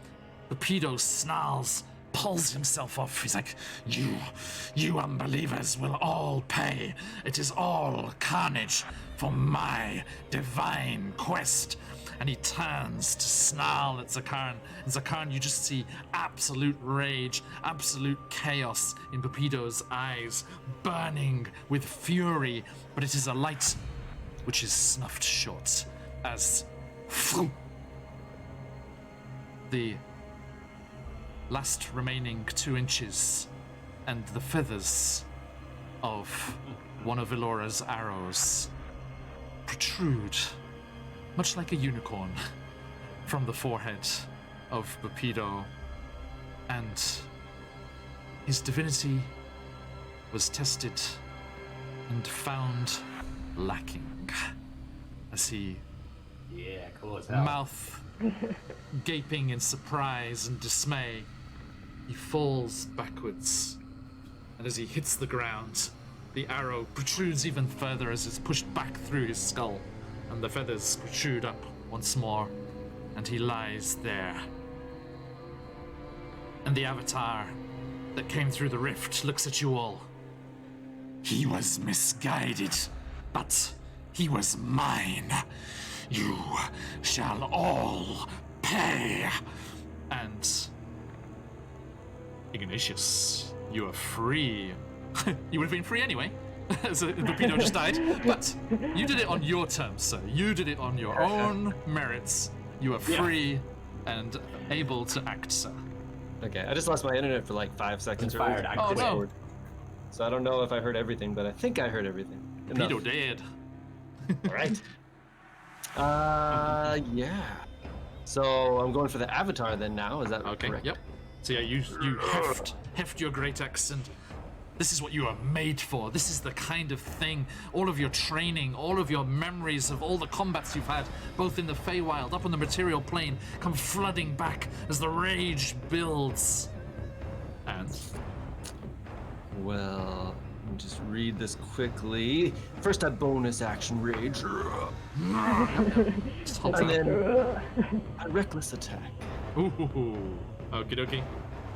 Bupido snarls, pulls himself off. He's like, you unbelievers will all pay. It is all carnage for my divine quest. And he turns to snarl at Zakarn. And Zakarn, you just see absolute rage, absolute chaos in Bupido's eyes, burning with fury. But it is a light which is snuffed short as the last remaining 2 inches and the feathers of one of Elora's arrows protrude, much like a unicorn, from the forehead of Bupido, and his divinity was tested and found lacking as he, Yeah, cool as hell. mouth gaping in surprise and dismay, he falls backwards, and as he hits the ground, the arrow protrudes even further as it's pushed back through his skull, and the feathers protrude up once more, and he lies there. And the avatar that came through the rift looks at you all. He was misguided, but he was mine. You shall all pay. And Ignatius, you are free. You would have been free anyway, as Bupido just died, but you did it on your terms, sir. You did it on your own merits. You are free and able to act, sir. Okay, I just lost my internet for like 5 seconds. Fired earlier. Oh, no. Discord. So I don't know if I heard everything, but I think I heard everything. Enough. Bupido dead. All right. Yeah. So I'm going for the avatar then now. Is that Okay, correct? yep. So yeah, you heft your great axe, and This is what you are made for. This is the kind of thing, all of your training, all of your memories of all the combats you've had, both in the Feywild, up on the material plane, come flooding back as the rage builds. And Well, let me just read this quickly. First, I bonus action rage. just hold And tight. then a reckless attack. Ooh, okie dokie.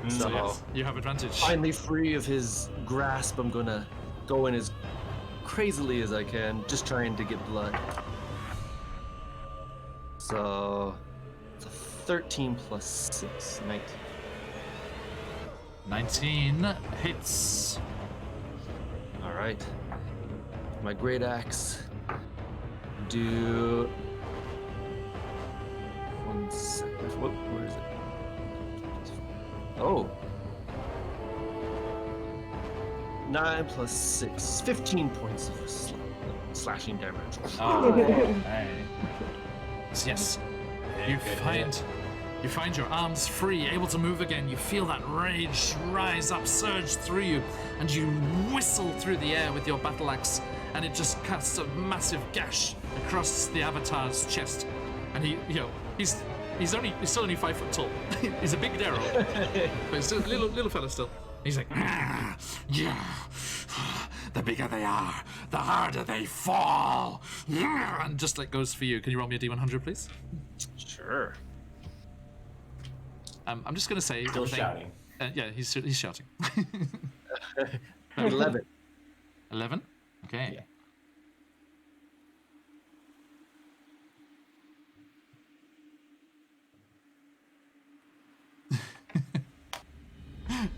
So So, yes, you have advantage. finally free of his grasp, I'm gonna go in as crazily as I can, just trying to get blood. So, it's a 13 plus 6, 19. 19 hits. All right. My great axe. Do 1 second. Where is it? Oh. 9 plus 6, 15 points of slashing damage. Oh, okay. Yes. You good find your arms free, able to move again. You feel that rage rise up, surge through you, and you whistle through the air with your battle axe, and it just casts a massive gash across the avatar's chest. And he's still only 5 foot tall. He's a big Darrow, but he's still a little fella still. He's like, yeah. The bigger they are, the harder they fall. And just like goes for you. Can you roll me a D100, please? Sure. I'm just gonna say. Still everything- shouting. Yeah, he's shouting. 11. 11. Okay. Yeah.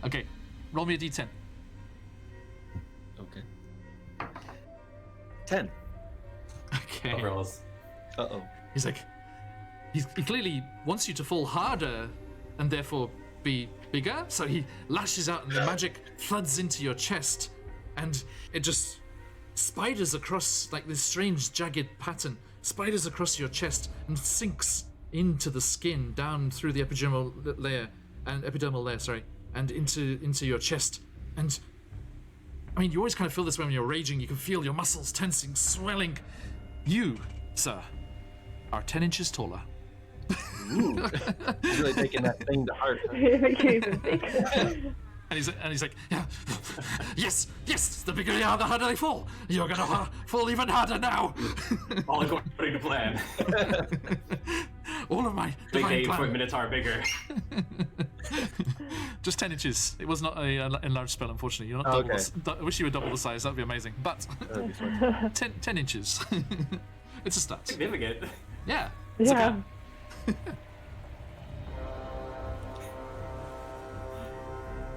Okay. Roll me a D10. Okay. 10. Okay. Overalls. Uh-oh. He's like, he clearly wants you to fall harder and therefore be bigger. So he lashes out and the magic floods into your chest and it just spiders across like this strange jagged pattern, spiders across your chest and sinks into the skin down through the epidermal layer and into your chest. And I mean, you always kind of feel this way when you're raging. You can feel your muscles tensing, swelling. You, sir, are 10 inches taller. Ooh. He's really taking that thing to heart. Huh? And he's like, yeah, yes, the bigger you are, the harder they fall. You're gonna fall even harder now. All according to plan. All of my Big divine 8-foot plan. Minotaur bigger. Just 10 inches. It was not a enlarged spell, unfortunately. You're not double. Okay. I wish you were double the size. That'd be amazing. But That'd be fun. 10 inches. It's a start. Significant. Yeah. It's a Yeah. cat.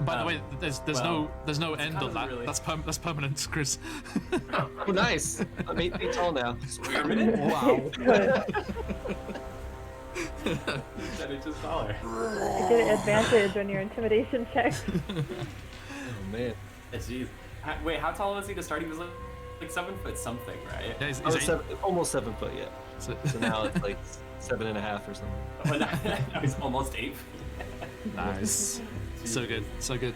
By the way, there's no end kind on of that. really- That's permanent, Chris. Oh, nice. I'm 8 feet tall now. Permanent? Wow. Good. 10 inches taller. You get an advantage on your intimidation checks. Oh, man. Jeez. Wait, how tall was he to start? He was like 7 foot something, right? Yeah, he's I was eight. almost 7 foot, yeah. So- So now it's like 7.5 or something. Oh, now he's almost 8 feet. Nice. So good. So good.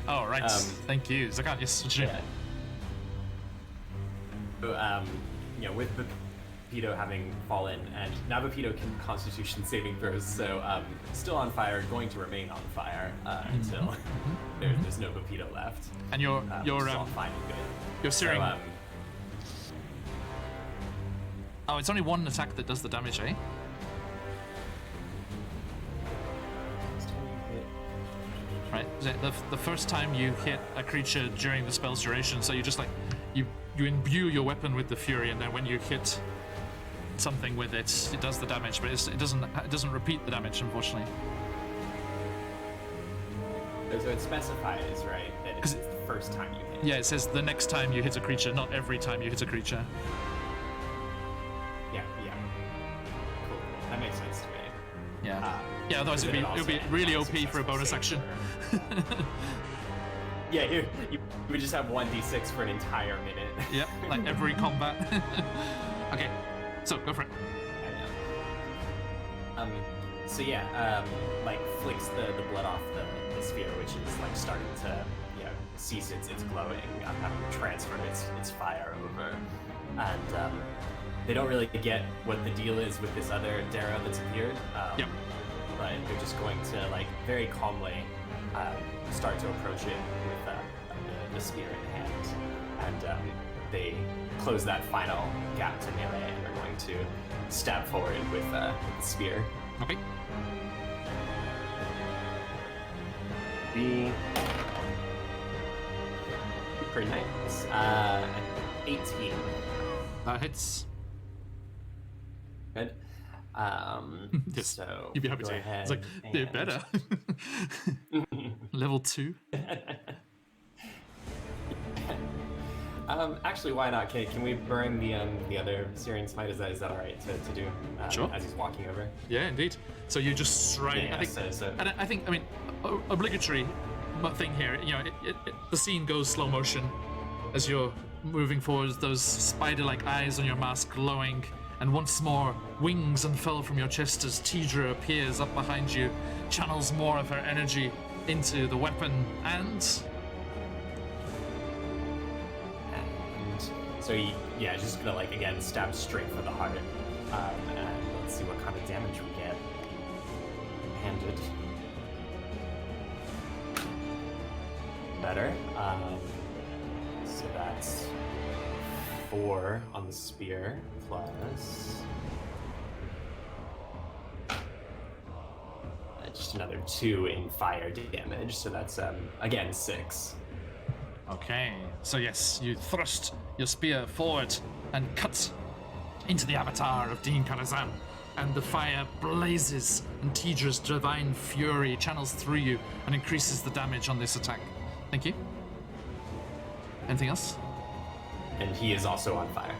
All right. Thank you, Zakat. Yes. what you doing? So, with the Pedo having fallen, and now the Pedo can Constitution saving throws, so still on fire, going to remain on fire until there's no Pedo left. And you're It's all fine and good. you're searing. So, Oh, it's only one attack that does the damage, eh? Right. Is it the first time you hit a creature during the spell's duration, so you just like you imbue your weapon with the fury, and then when you hit something with it, it does the damage, but it doesn't repeat the damage, unfortunately. so it specifies, right, that it's the first time you hit. Yeah, it says the next time you hit a creature, not every time you hit a creature. Yeah. Cool. That makes sense to me. Yeah. Yeah. Otherwise, it would be really OP for a bonus action. Yeah, you would just have 1d6 for an entire minute. Yep, like every combat. Okay, so go for it. So yeah, like flicks the blood off the sphere, which is like starting to cease its glowing, having transferred its fire over, and they don't really get what the deal is with this other Darrow that's appeared. Yep. But they're just going to like very calmly start to approach it with the spear in hand, and they close that final gap to melee, and are going to stab forward with the spear. Okay. Be Pretty nice. 18. That hits. Good. Yes. So You'd be happy go to. ahead It's like, they're and- better. Level 2. Actually, why not? Can we burn the other Syrian Smite? Is that all right to do? Sure. As he's walking over. Yeah, indeed. So you just stride. Yeah, I think, so- and I think, I mean, obligatory thing here. You know, the scene goes slow motion as you're moving forward. Those spider-like eyes on your mask glowing, and once more wings unfurl from your chest as Tidra appears up behind you, channels more of her energy into the weapon, and so he's just gonna like again stab straight for the heart, and let's see what kind of damage we get. Handed. Better. So that's 4 on the spear plus just another 2 in fire damage. So that's again 6. okay. So yes, you thrust your spear forward and cut into the avatar of Dean Karazhan, and the fire blazes, and Tidra's divine fury channels through you and increases the damage on this attack. Thank you. Anything else? And he is also on fire.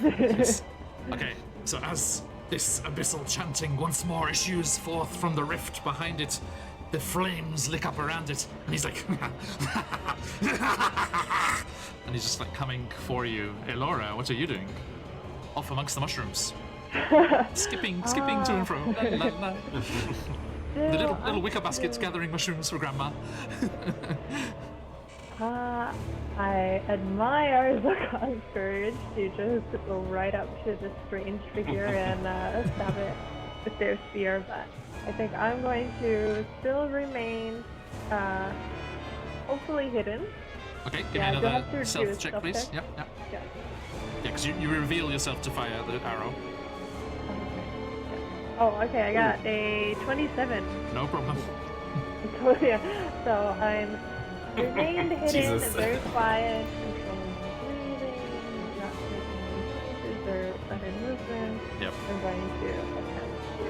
Yes. Okay, so as this abyssal chanting once more issues forth from the rift behind it, the flames lick up around it, and he's like, and he's just like coming for you. Elora, what are you doing? Off amongst the mushrooms. skipping to and fro. La, la, la. The little wicker baskets gathering mushrooms for Grandma. I admire Zakon's courage to just go right up to this strange figure and stab it with their spear, but I think I'm going to still remain hopefully hidden. Okay, give Yeah, me do I have another to stealth do a check, stealth please. check? Yep, yep. Yeah. Yeah, because you reveal yourself to fire the arrow. Oh, okay, I got a 27. No problem. So, yeah, so I'm remained hidden Jesus. and very quiet, controlling my breathing, not taking any punches or sudden movement. Yep. I'm going to attempt to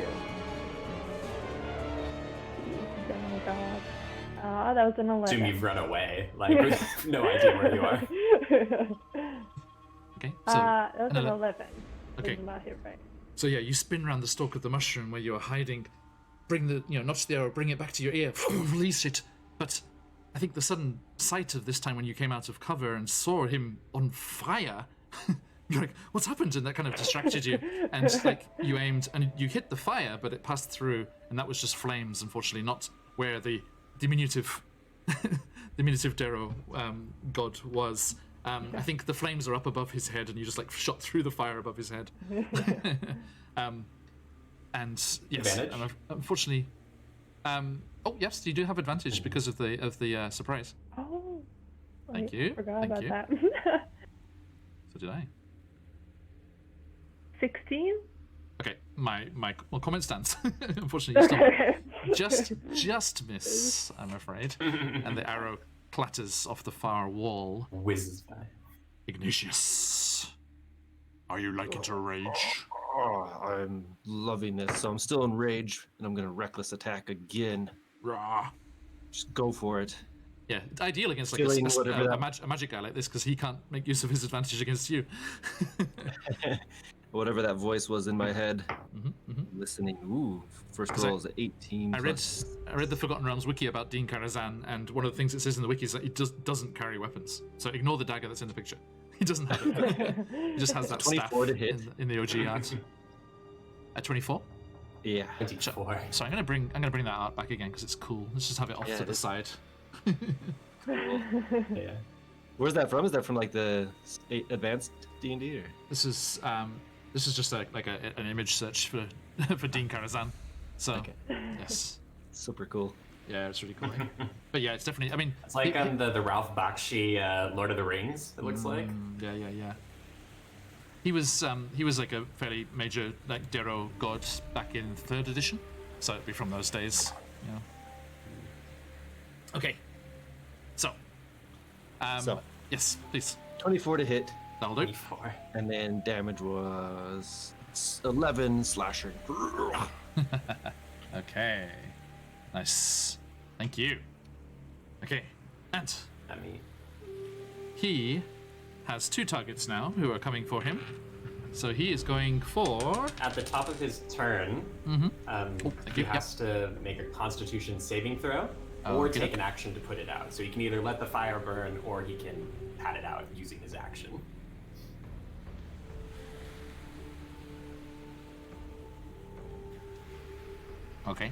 demigod. That was an 11. Assume you've run away, like with no idea where you are. Okay, so That was an ele- 11. Okay. Did not hit right. So yeah, you spin around the stalk of the mushroom where you are hiding, bring the, notch the arrow, bring it back to your ear, release it. But I think the sudden sight of this time when you came out of cover and saw him on fire, you're like, what's happened? And that kind of distracted you. And like you aimed and you hit the fire, but it passed through, and that was just flames, unfortunately, not where the diminutive Darrow god was. I think the flames are up above his head, and you just like shot through the fire above his head. And yes, Advantage? and unfortunately, oh yes, you do have advantage because of the surprise. Oh. Thank I you, Forgot thank about you. that. So did I. 16? Okay, my comment stands. Unfortunately, you still just miss, I'm afraid, and the arrow clatters off the far wall. Whizzes by. Ignatius, are you liking to rage? Oh, I'm loving this. So I'm still in rage, and I'm gonna reckless attack again. Rah. Just go for it. Yeah, it's ideal against like Feeling whatever a magic guy like this because he can't make use of his advantage against you. Whatever that voice was in my head, Mm-hmm. listening. Ooh, first So, roll is 18. I read plus- the Forgotten Realms wiki about Dean Karazhan, and one of the things it says in the wiki is that he doesn't carry weapons. So ignore the dagger that's in the picture. He doesn't have it. He just has that 24 staff to hit. in the OG art. At 24. Yeah. 24. So I'm gonna bring that art back again because it's cool. Let's just have it off Yeah, to it the is. side. Yeah. Where's that from? Is that from like the advanced D&D or? This is just an image search for for Dean Karazhan. So Okay. yes, Super cool. yeah, it's really cool. But yeah, it's definitely. I mean, It's like the Ralph Bakshi Lord of the Rings. It looks like. Yeah. He was like a fairly major like Dero god back in 3rd edition, so it'd be from those days. Yeah. Okay. So. So. Yes, please. 24 to hit, That'll do. 24. and then damage was 11 slashing. Okay. Nice. Thank you. Okay. And I mean, he has 2 targets now who are coming for him. So he is going for. at the top of his turn, thank he you. has to make a Constitution saving throw, Oh, or okay. take an action to put it out. So he can either let the fire burn, or he can pat it out using his action. Okay.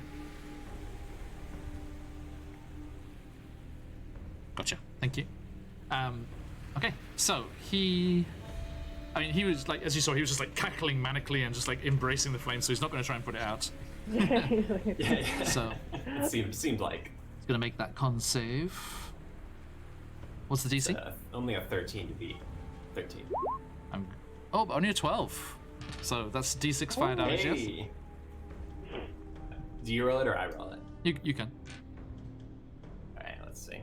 Gotcha. Thank you. Okay, so he. I mean, he was like, as you saw, he was just like cackling manically and just like embracing the flame, so he's not going to try and put it out. Yeah. So It seemed like he's going to make that con save. What's the DC? only a 13 to beat. 13. Oh, but only a 12. So that's D6 fire damage, yes? Hey. Do you roll it or I roll it? You can. Alright, let's see.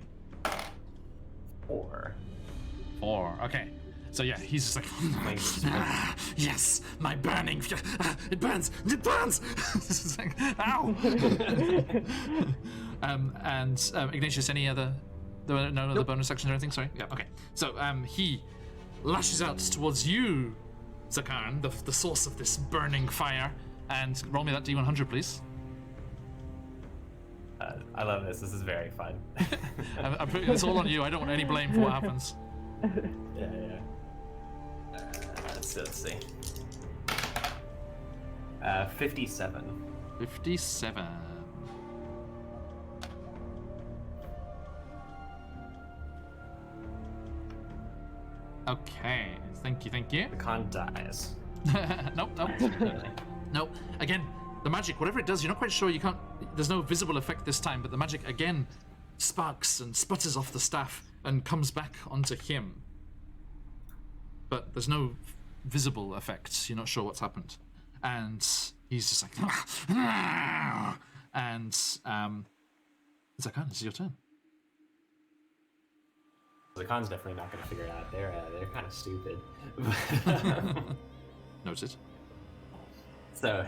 4. 4. Okay. So yeah, he's just like, Flames. yes, my burning, it burns, This is like, ow. And Ignatius, any other, there were no other bonus actions or anything? Sorry. Yeah. Okay. So he lashes out towards you, Zakarn, the source of this burning fire, and roll me that D100, please. I love this. This is very fun. I'm putting this all on you. I don't want any blame for what happens. Yeah. Let's see. 57. 57. Okay, thank you. The con dies. Nope. Nope. Again, the magic, whatever it does, you're not quite sure, you can't, there's no visible effect this time, but the magic again sparks and sputters off the staff and comes back onto him. But there's no visible effects, you're not sure what's happened. And he's just like, and it's like, oh, this is your turn. The con's definitely not going to figure it out. They're kind of stupid. Noted. So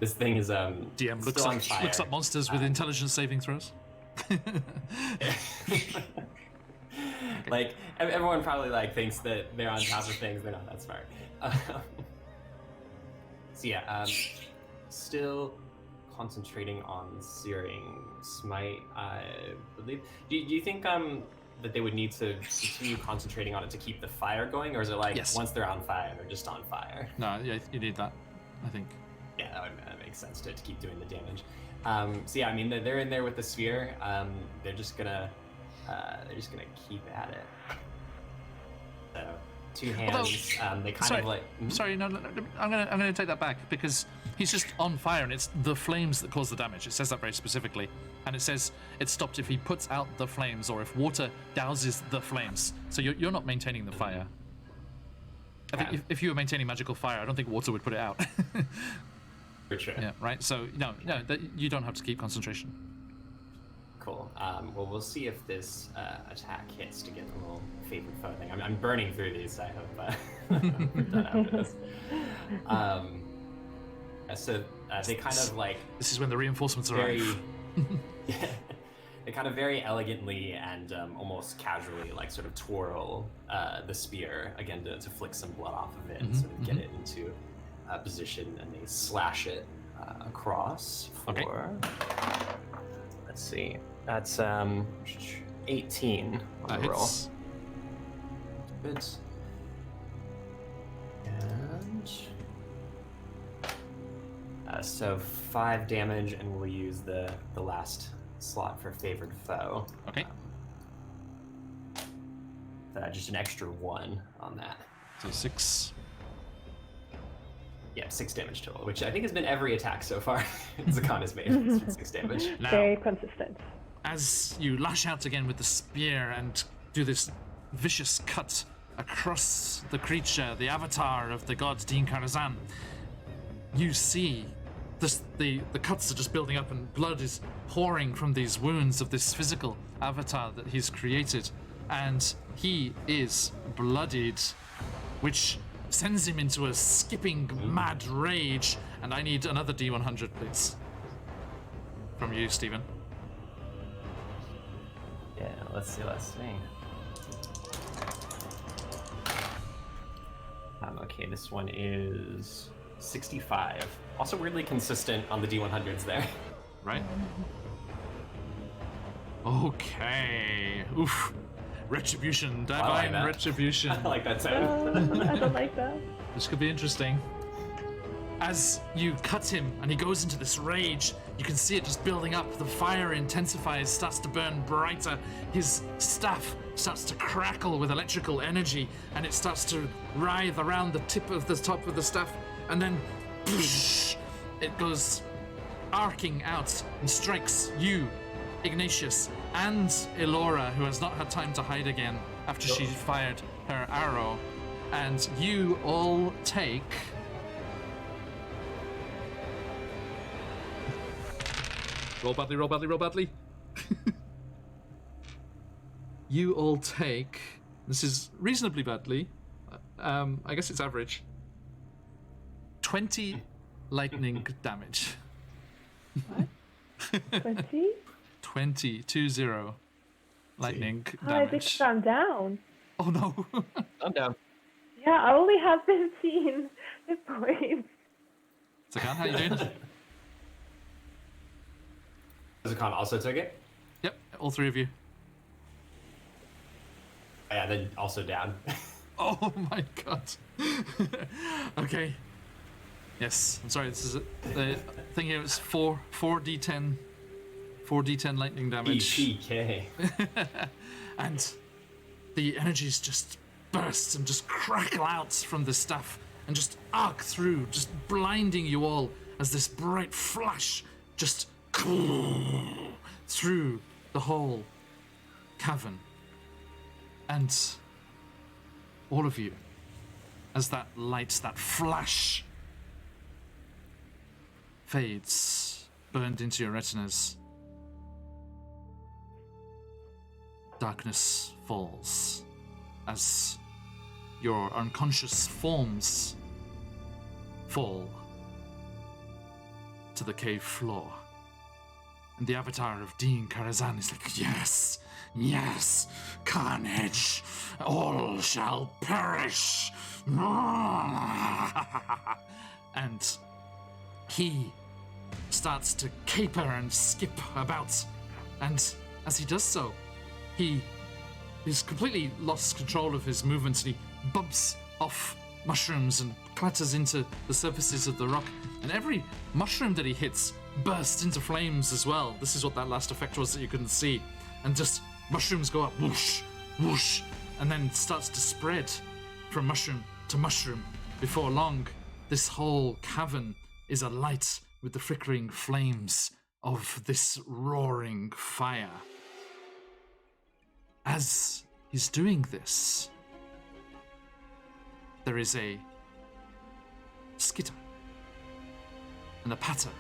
this thing is DM still on fire. looks up monsters with intelligence saving throws. Like everyone probably like thinks that they're on top of things. They're not that smart. So yeah, still concentrating on searing smite. I believe. Do you think that they would need to continue concentrating on it to keep the fire going, or is it like Yes. once they're on fire, they're just on fire? No, yeah, you need that, I think. Yeah, that makes sense to keep doing the damage. So yeah, I mean they're in there with the sphere. They're just gonna keep at it. So 2 hands. They kind of like. Sorry, no, I'm gonna take that back because he's just on fire and it's the flames that cause the damage. It says that very specifically, and it says it's stopped if he puts out the flames or if water douses the flames. So you're not maintaining the fire. I think if you were maintaining magical fire, I don't think water would put it out. For sure. Yeah, right. So no, you don't have to keep concentration. Cool. Well, we'll see if this attack hits to get the little favorite foe thing. I'm burning through these. I hope we're done after this. So they kind of like. This is when the reinforcements very. arrive. They kind of very elegantly and almost casually like sort of twirl the spear again to flick some blood off of it and sort of get it into position, and they slash it across for. Okay. Let's see. That's 18 on That the roll. hits. Good. And so 5 damage, and we'll use the last slot for favored foe. Okay. just an extra 1 on that. So 6. Yeah, 6 damage total, which I think has been every attack so far Zakan has made. It's been 6 damage. Now, Very consistent. as you lash out again with the spear and do this vicious cut across the creature, the avatar of the god Din Karazhan, you see the cuts are just building up and blood is pouring from these wounds of this physical avatar that he's created, and he is bloodied, which sends him into a skipping mad rage. And I need another D100, please, from you, Stephen. Yeah, let's see. Okay, this one is 65. Also weirdly consistent on the D100s there. Right? Okay. Oof. Retribution. Divine that. retribution. I like that sound. I don't like that. This could be interesting. As you cut him and he goes into this rage, you can see it just building up. The fire intensifies, starts to burn brighter. His staff starts to crackle with electrical energy, and it starts to writhe around the top of the staff, and then it goes arcing out and strikes you, Ignatius, and Elora, who has not had time to hide again after she fired her arrow. And you all take... Roll badly, roll badly, roll badly. You all take... This is reasonably badly. I guess it's average. 20 lightning damage. What? 20? 20 lightning Oh, I think damage. I'm down. Oh no. I'm down. Yeah, I only have 15 hit points. Zakan, how you doing? Zakan also took it. Yep, all three of you. Yeah, then also down. Oh my god. Okay. Yes, I'm sorry, this is the thing here is 4d10 lightning damage. EPK. And the energies just burst and just crackle out from the staff and just arc through, just blinding you all as this bright flash just through the whole cavern. And all of you, as that light, that flash fades, burned into your retinas, darkness falls as your unconscious forms fall to the cave floor. And the avatar of Din Karazhan is like, yes, yes, carnage, all shall perish. And he starts to caper and skip about. And as he does so, he's completely lost control of his movements, and he bumps off mushrooms and clatters into the surfaces of the rock. And every mushroom that he hits bursts into flames as well. This is what that last effect was that you couldn't see. And just mushrooms go up, whoosh, whoosh, and then starts to spread from mushroom to mushroom. Before long, this whole cavern is alight with the flickering flames of this roaring fire. As he's doing this, there is a skitter and a patter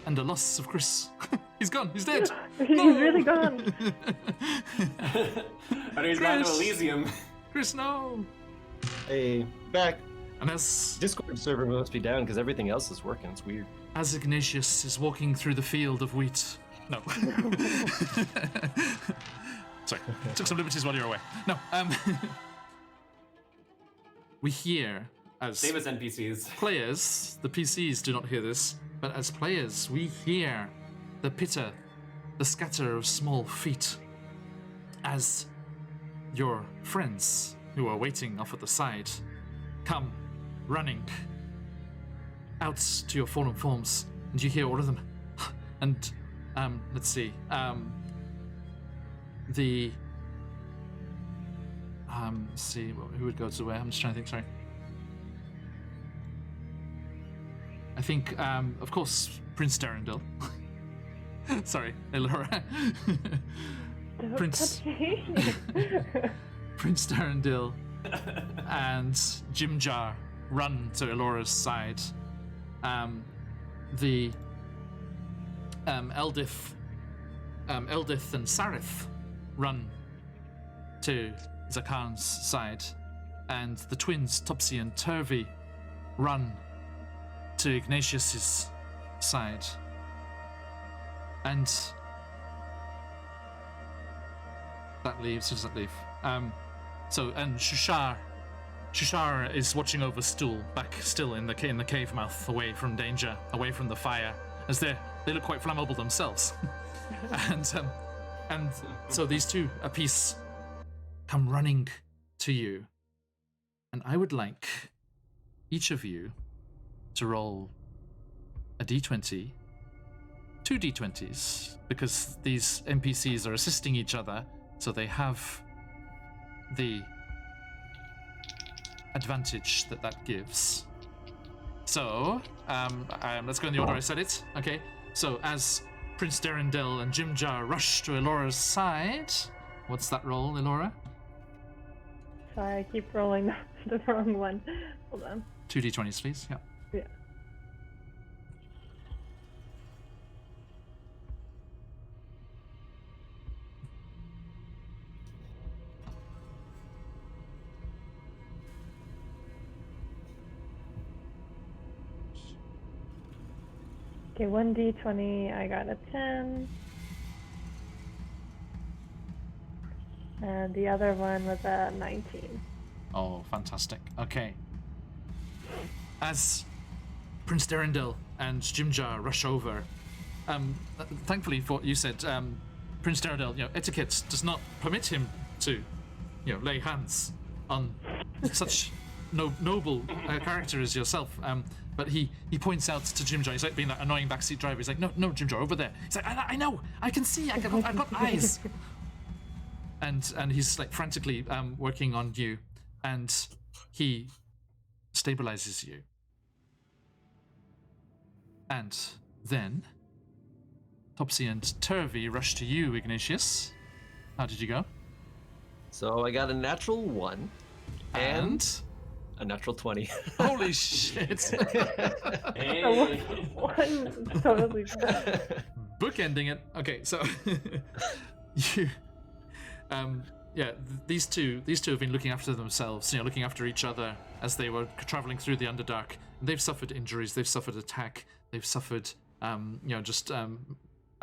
and a loss of Chris. He's gone. He's dead. He's really gone. And he's gone to Chris. Elysium. Chris, no. Hey, back. And as Discord server must be down because everything else is working. It's weird. Ignatius is walking through the field of wheat. No. Sorry, took some liberties while you were away. No, we hear as Same as NPCs. players, the PCs do not hear this, but as players, we hear the pitter, the scatter of small feet as your friends who are waiting off at the side come running out to your fallen forms, and you hear all of them. And let's see, the Let's see who would go to where. I'm just trying to think. Sorry. I think, of course, Prince Darendil. Sorry, Elora. Don't Prince touch me. Prince Darendil and Jim Jar run to Elora's side. The Eldith and Sarith run to Zakan's side, and the twins Topsy and Turvy run to Ignatius's side. And that leaves. Who does that leave? And Shushar is watching over Stool, back still in the cave mouth, away from danger, away from the fire, as they look quite flammable themselves. and so these two apiece come running to you, and I would like each of you to roll a d20, 2 d20s, because these NPCs are assisting each other, so they have the advantage that gives. So, let's go in the order I said it. Okay, so as Prince Darendil and Jim Jar rush to Elora's side, what's that roll, Elora? Sorry, I keep rolling the wrong one. Hold on. 2 d20s, please. Yeah. Yeah. Okay, 1d20, I got a 10. And the other one was a 19. Oh, fantastic. Okay. As Prince Darendil and Jim Jar rush over, thankfully for what you said, Prince Darendil, etiquette does not permit him to, lay hands on such noble character as yourself. But he points out to Jim Jar. He's like being that annoying backseat driver. He's like, no, Jim Jar, over there. He's like, I know, I can see, I've got eyes. And he's like frantically working on you, and he stabilizes you. And then Topsy and Turvy rush to you, Ignatius. How did you go? So I got a natural 1 and a natural 20. Holy shit! Hey. One totally fine. Bookending it. Okay, so you, these two have been looking after themselves, looking after each other as they were traveling through the Underdark. They've suffered injuries, they've suffered attack, they've suffered,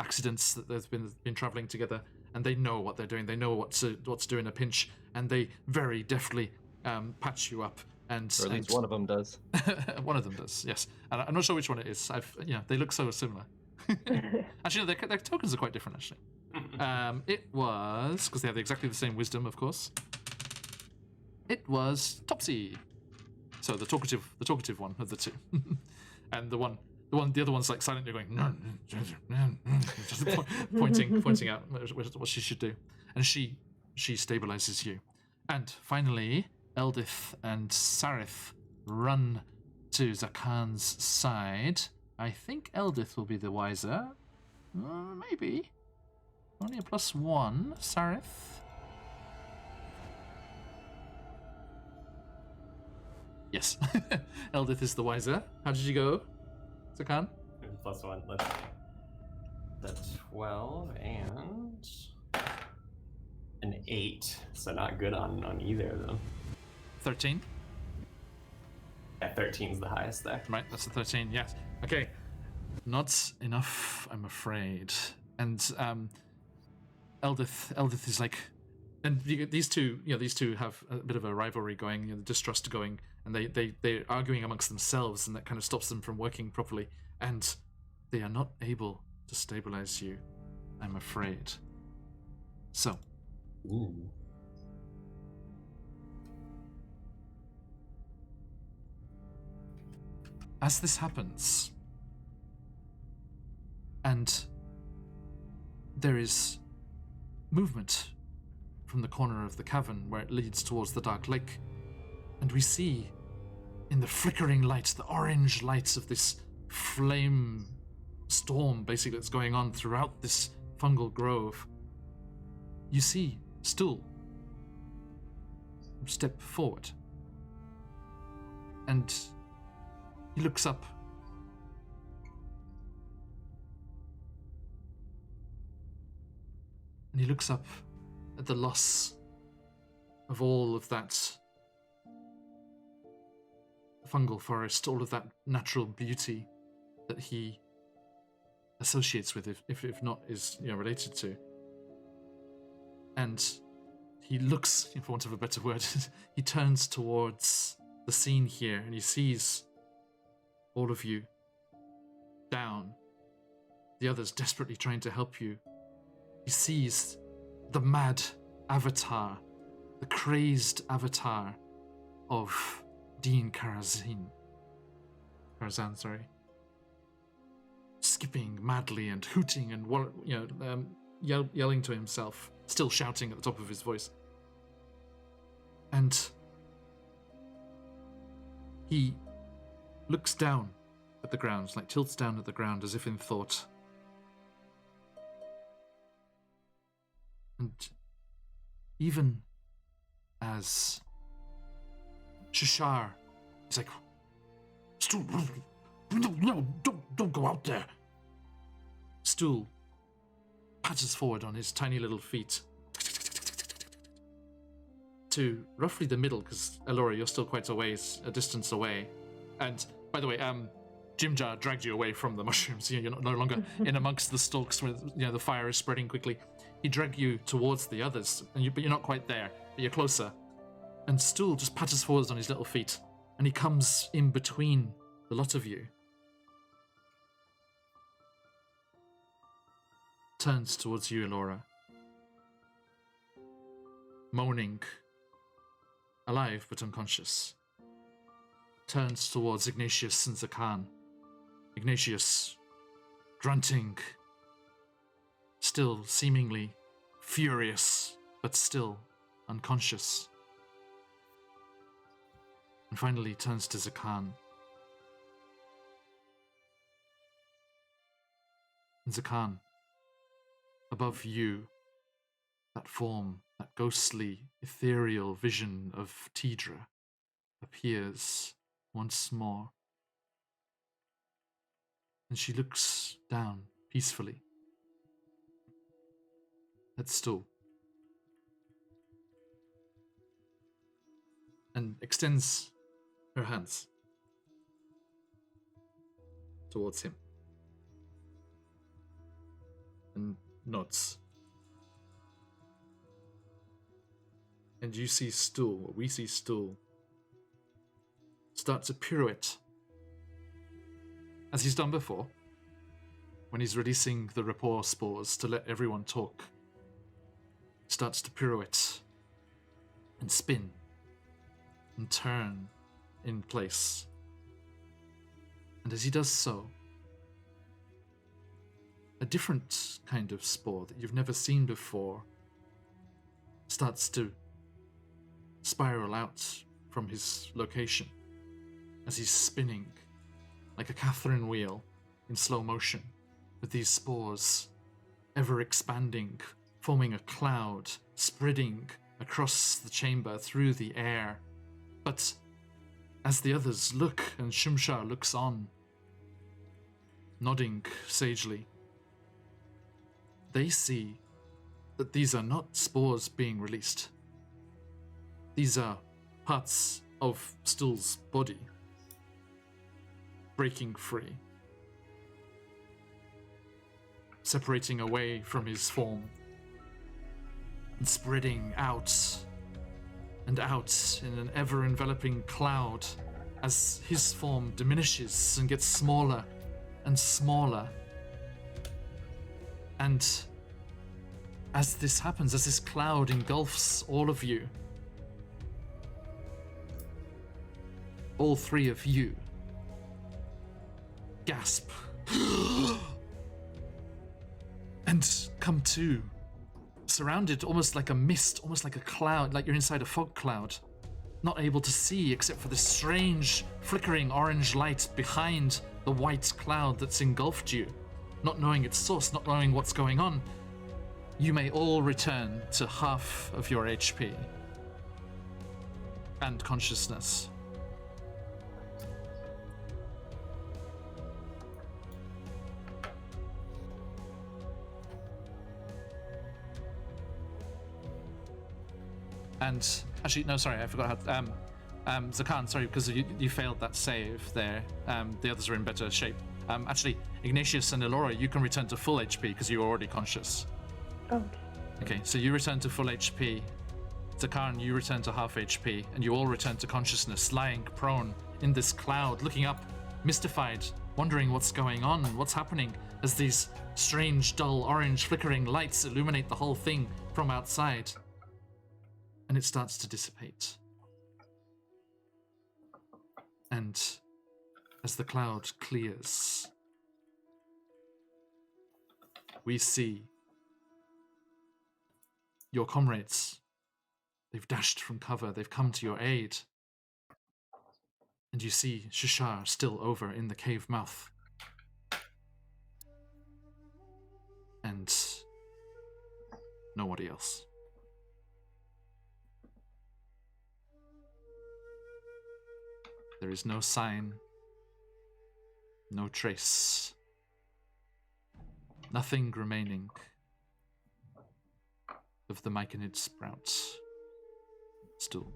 accidents that they've been traveling together, and they know what they're doing. They know what to do in a pinch, and they very deftly patch you up. And or at least one of them does. One of them does, yes. And I'm not sure which one it is. They look so similar. Actually, no, their tokens are quite different. Actually, it was because they have exactly the same wisdom, of course. It was Topsy, so the talkative one of the two, and the other one's like silently going, just pointing out what she should do, and she stabilizes you, and finally Eldith and Sarith run to Zakan's side. I think Eldith will be the wiser. Maybe. Only a +1. Sarith. Yes. Eldith is the wiser. How did you go, Zakan? +1. Let's see. That's 12 and an 8. So not good on either of them. 13. Yeah, 13 is the highest there. Right, that's a 13, yes. Okay. Not enough, I'm afraid. And Eldith is like, and these two have a bit of a rivalry going, the distrust going, and they're arguing amongst themselves, and that kind of stops them from working properly, and they are not able to stabilize you, I'm afraid. So. Ooh. As this happens, and there is movement from the corner of the cavern where it leads towards the dark lake, and we see in the flickering light, the orange lights of this flame storm basically that's going on throughout this fungal grove, you see Stool step forward, and he looks up. And he looks up at the loss of all of that fungal forest, all of that natural beauty that he associates with, if not is related to. And he looks, for want of a better word, he turns towards the scene here, and he sees all of you down, the others desperately trying to help you. He sees the mad avatar, the crazed avatar of Dean Karazhan, skipping madly and hooting and yelling to himself, still shouting at the top of his voice. And he looks down at the ground, like tilts down at the ground as if in thought. And even as Shishar is like, no, don't go out there. Stool patters forward on his tiny little feet to roughly the middle, because Elora, you're still quite a distance away. And by the way, Jimjar dragged you away from the mushrooms. You're no longer in amongst the stalks where the fire is spreading quickly. He dragged you towards the others, but you're not quite there, but you're closer. And Stool just patters forwards on his little feet, and he comes in between the lot of you. Turns towards you, Elora. Moaning, alive but unconscious. Turns towards Ignatius and Zakan. Ignatius, grunting, still seemingly furious, but still unconscious. And finally turns to Zakan. And Zakan, above you, that form, that ghostly, ethereal vision of Tidra appears once more. And she looks down peacefully at Stool and extends her hands towards him and nods. And you see Stool, or we see Stool, start to pirouette as he's done before when he's releasing the rapport spores to let everyone talk. Starts to pirouette and spin and turn in place. And as he does so, a different kind of spore that you've never seen before starts to spiral out from his location as he's spinning like a Catherine wheel in slow motion, with these spores ever expanding, forming a cloud, spreading across the chamber through the air. But as the others look, and Shumshar looks on, nodding sagely, they see that these are not spores being released. These are parts of Stool's body breaking free, separating away from his form and spreading out and out in an ever-enveloping cloud as his form diminishes and gets smaller and smaller. And as this happens, as this cloud engulfs all of you, all three of you gasp and come to, surrounded almost like a mist, almost like a cloud, like you're inside a fog cloud. Not able to see except for this strange, flickering orange light behind the white cloud that's engulfed you. Not knowing its source, not knowing what's going on. You may all return to half of your HP and consciousness. And actually, no, sorry, I forgot how. Zakan, sorry, because you failed that save there. The others are in better shape. Actually, Ignatius and Elora, you can return to full HP because you were already conscious. Oh. Okay, so you return to full HP. Zakan, you return to half HP, and you all return to consciousness, lying prone in this cloud, looking up, mystified, wondering what's going on and what's happening as these strange, dull, orange, flickering lights illuminate the whole thing from outside. And it starts to dissipate. And as the cloud clears, we see your comrades. They've dashed from cover, they've come to your aid. And you see Shishar still over in the cave mouth. And nobody else. There is no sign, no trace, nothing remaining of the Myconid sprout stool.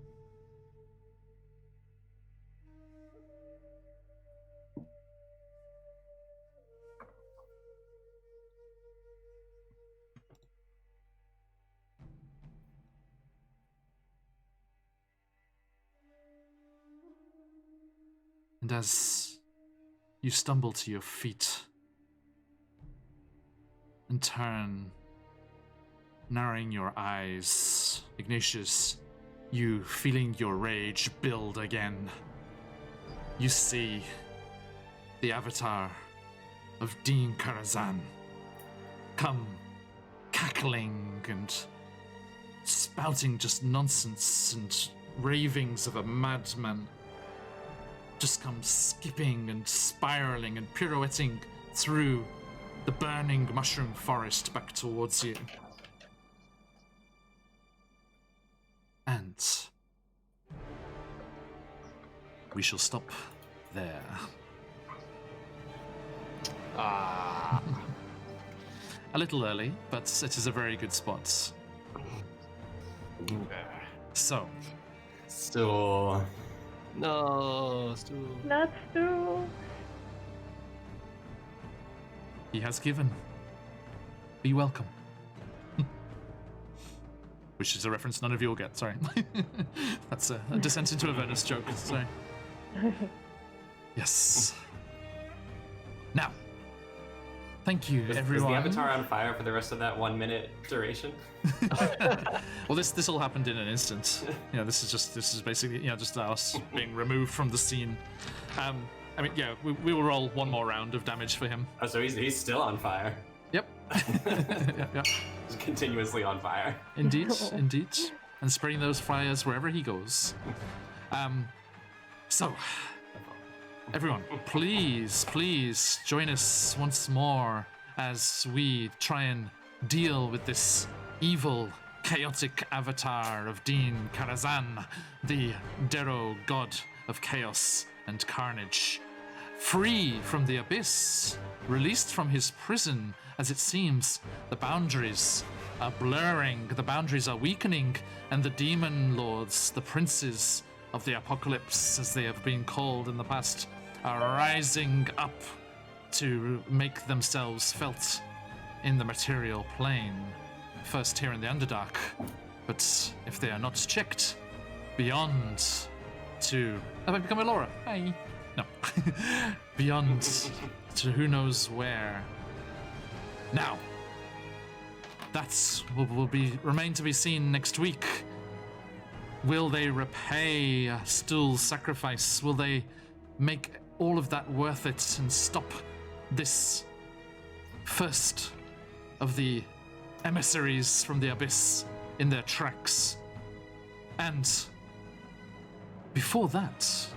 And as you stumble to your feet and turn, narrowing your eyes, Ignatius, you feeling your rage build again, you see the avatar of Dean Karazhan come cackling and spouting just nonsense and ravings of a madman. Just comes skipping and spiraling and pirouetting through the burning mushroom forest back towards you. And we shall stop there. A little early, but it is a very good spot. So. So. No, Stu. Not Stu. He has given. Be welcome. Which is a reference none of you will get, sorry. That's a descent into Avernus joke, sorry. Yes. Now, thank you, everyone. Was the avatar on fire for the rest of that 1 minute duration? Well, this all happened in an instant. You know, this is basically, you know, just us being removed from the scene. I mean, yeah, we will roll one more round of damage for him. Oh, so he's still on fire. Yep. Yeah. He's continuously on fire. Indeed. And spreading those fires wherever he goes. So, everyone, please join us once more as we try and deal with this evil, chaotic avatar of Dean Karazhan, the Darrow god of chaos and carnage. Free from the abyss, released from his prison, as it seems the boundaries are blurring, the boundaries are weakening, and the demon lords, the princes of the apocalypse, as they have been called in the past, are rising up to make themselves felt in the material plane. First here in the Underdark, but if they are not checked, beyond to... Have I become Elora? Hi. No. Beyond to who knows where. Now, that will remain to be seen next week. Will they repay Stuhl's sacrifice? Will they make all of that worth it and stop this first of the emissaries from the Abyss in their tracks. And before that,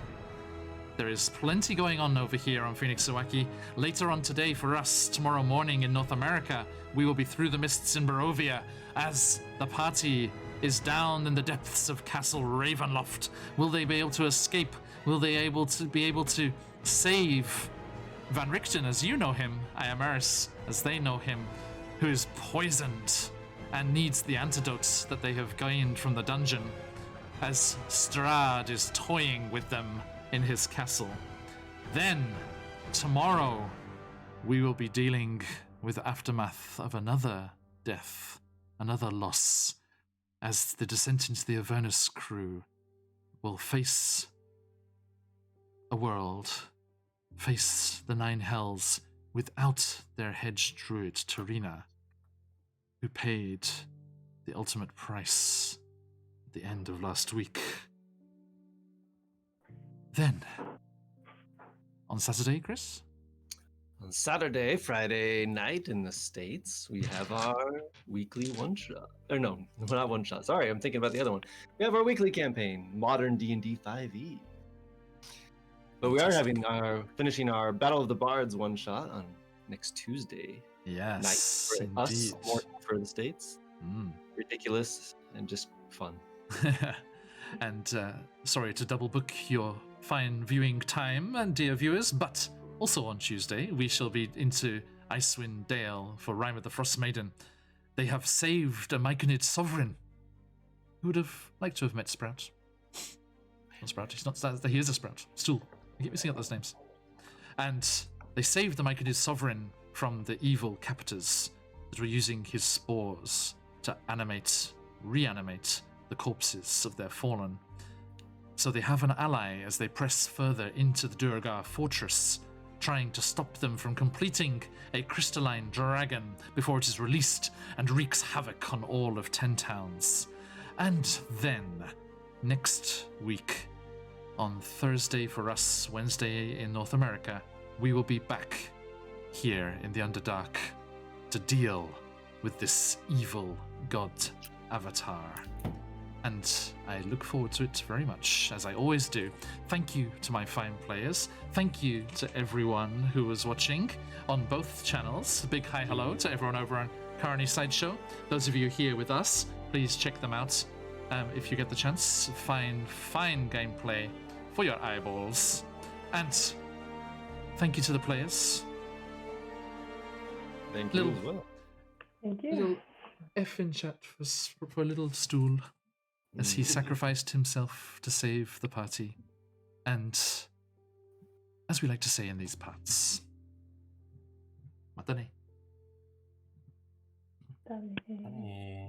there is plenty going on over here on Phoenix Iwaki. Later on today for us, tomorrow morning in North America, we will be through the mists in Barovia as the party is down in the depths of Castle Ravenloft. Will they be able to escape? Will they be able to save Van Richten as you know him, Ayameris as they know him, who is poisoned and needs the antidotes that they have gained from the dungeon, as Strahd is toying with them in his castle. Then, tomorrow, we will be dealing with the aftermath of another death, another loss, as the Descent into the Avernus crew will face a world, face the Nine Hells without their hedge druid, Tarina, who paid the ultimate price at the end of last week. Then, on Saturday, Chris? On Saturday, Friday night in the States, we have our weekly one-shot. Or no, not one-shot. Sorry, I'm thinking about the other one. We have our weekly campaign, Modern D&D 5e. But we are finishing our Battle of the Bards one-shot on next Tuesday Yes, night for us, indeed. more for the States. Ridiculous and just fun. And sorry to double book your fine viewing time, and dear viewers, but also on Tuesday we shall be into Icewind Dale for Rime of the Frost Maiden. They have saved a Myconid sovereign. Who would have liked to have met Sprout? Not Sprout, he's not. He is a Sprout. Stool. I keep mixing up those names. And they saved the Myconid sovereign from the evil captors that were using his spores to reanimate the corpses of their fallen. So they have an ally as they press further into the Durgar fortress, trying to stop them from completing a crystalline dragon before it is released and wreaks havoc on all of 10 towns. And then, next week, on Thursday for us, Wednesday in North America, we will be back here in the Underdark to deal with this evil god avatar. And I look forward to it very much, as I always do. Thank you to my fine players. Thank you to everyone who was watching on both channels. A big hi hello to everyone over on Carney Sideshow. Those of you here with us, please check them out if you get the chance. Fine gameplay for your eyeballs. And thank you to the players. Thank you as well. Thank you. Little F in chat for a little stool, as he sacrificed himself to save the party. And, as we like to say in these parts, matane. Dale. Yeah.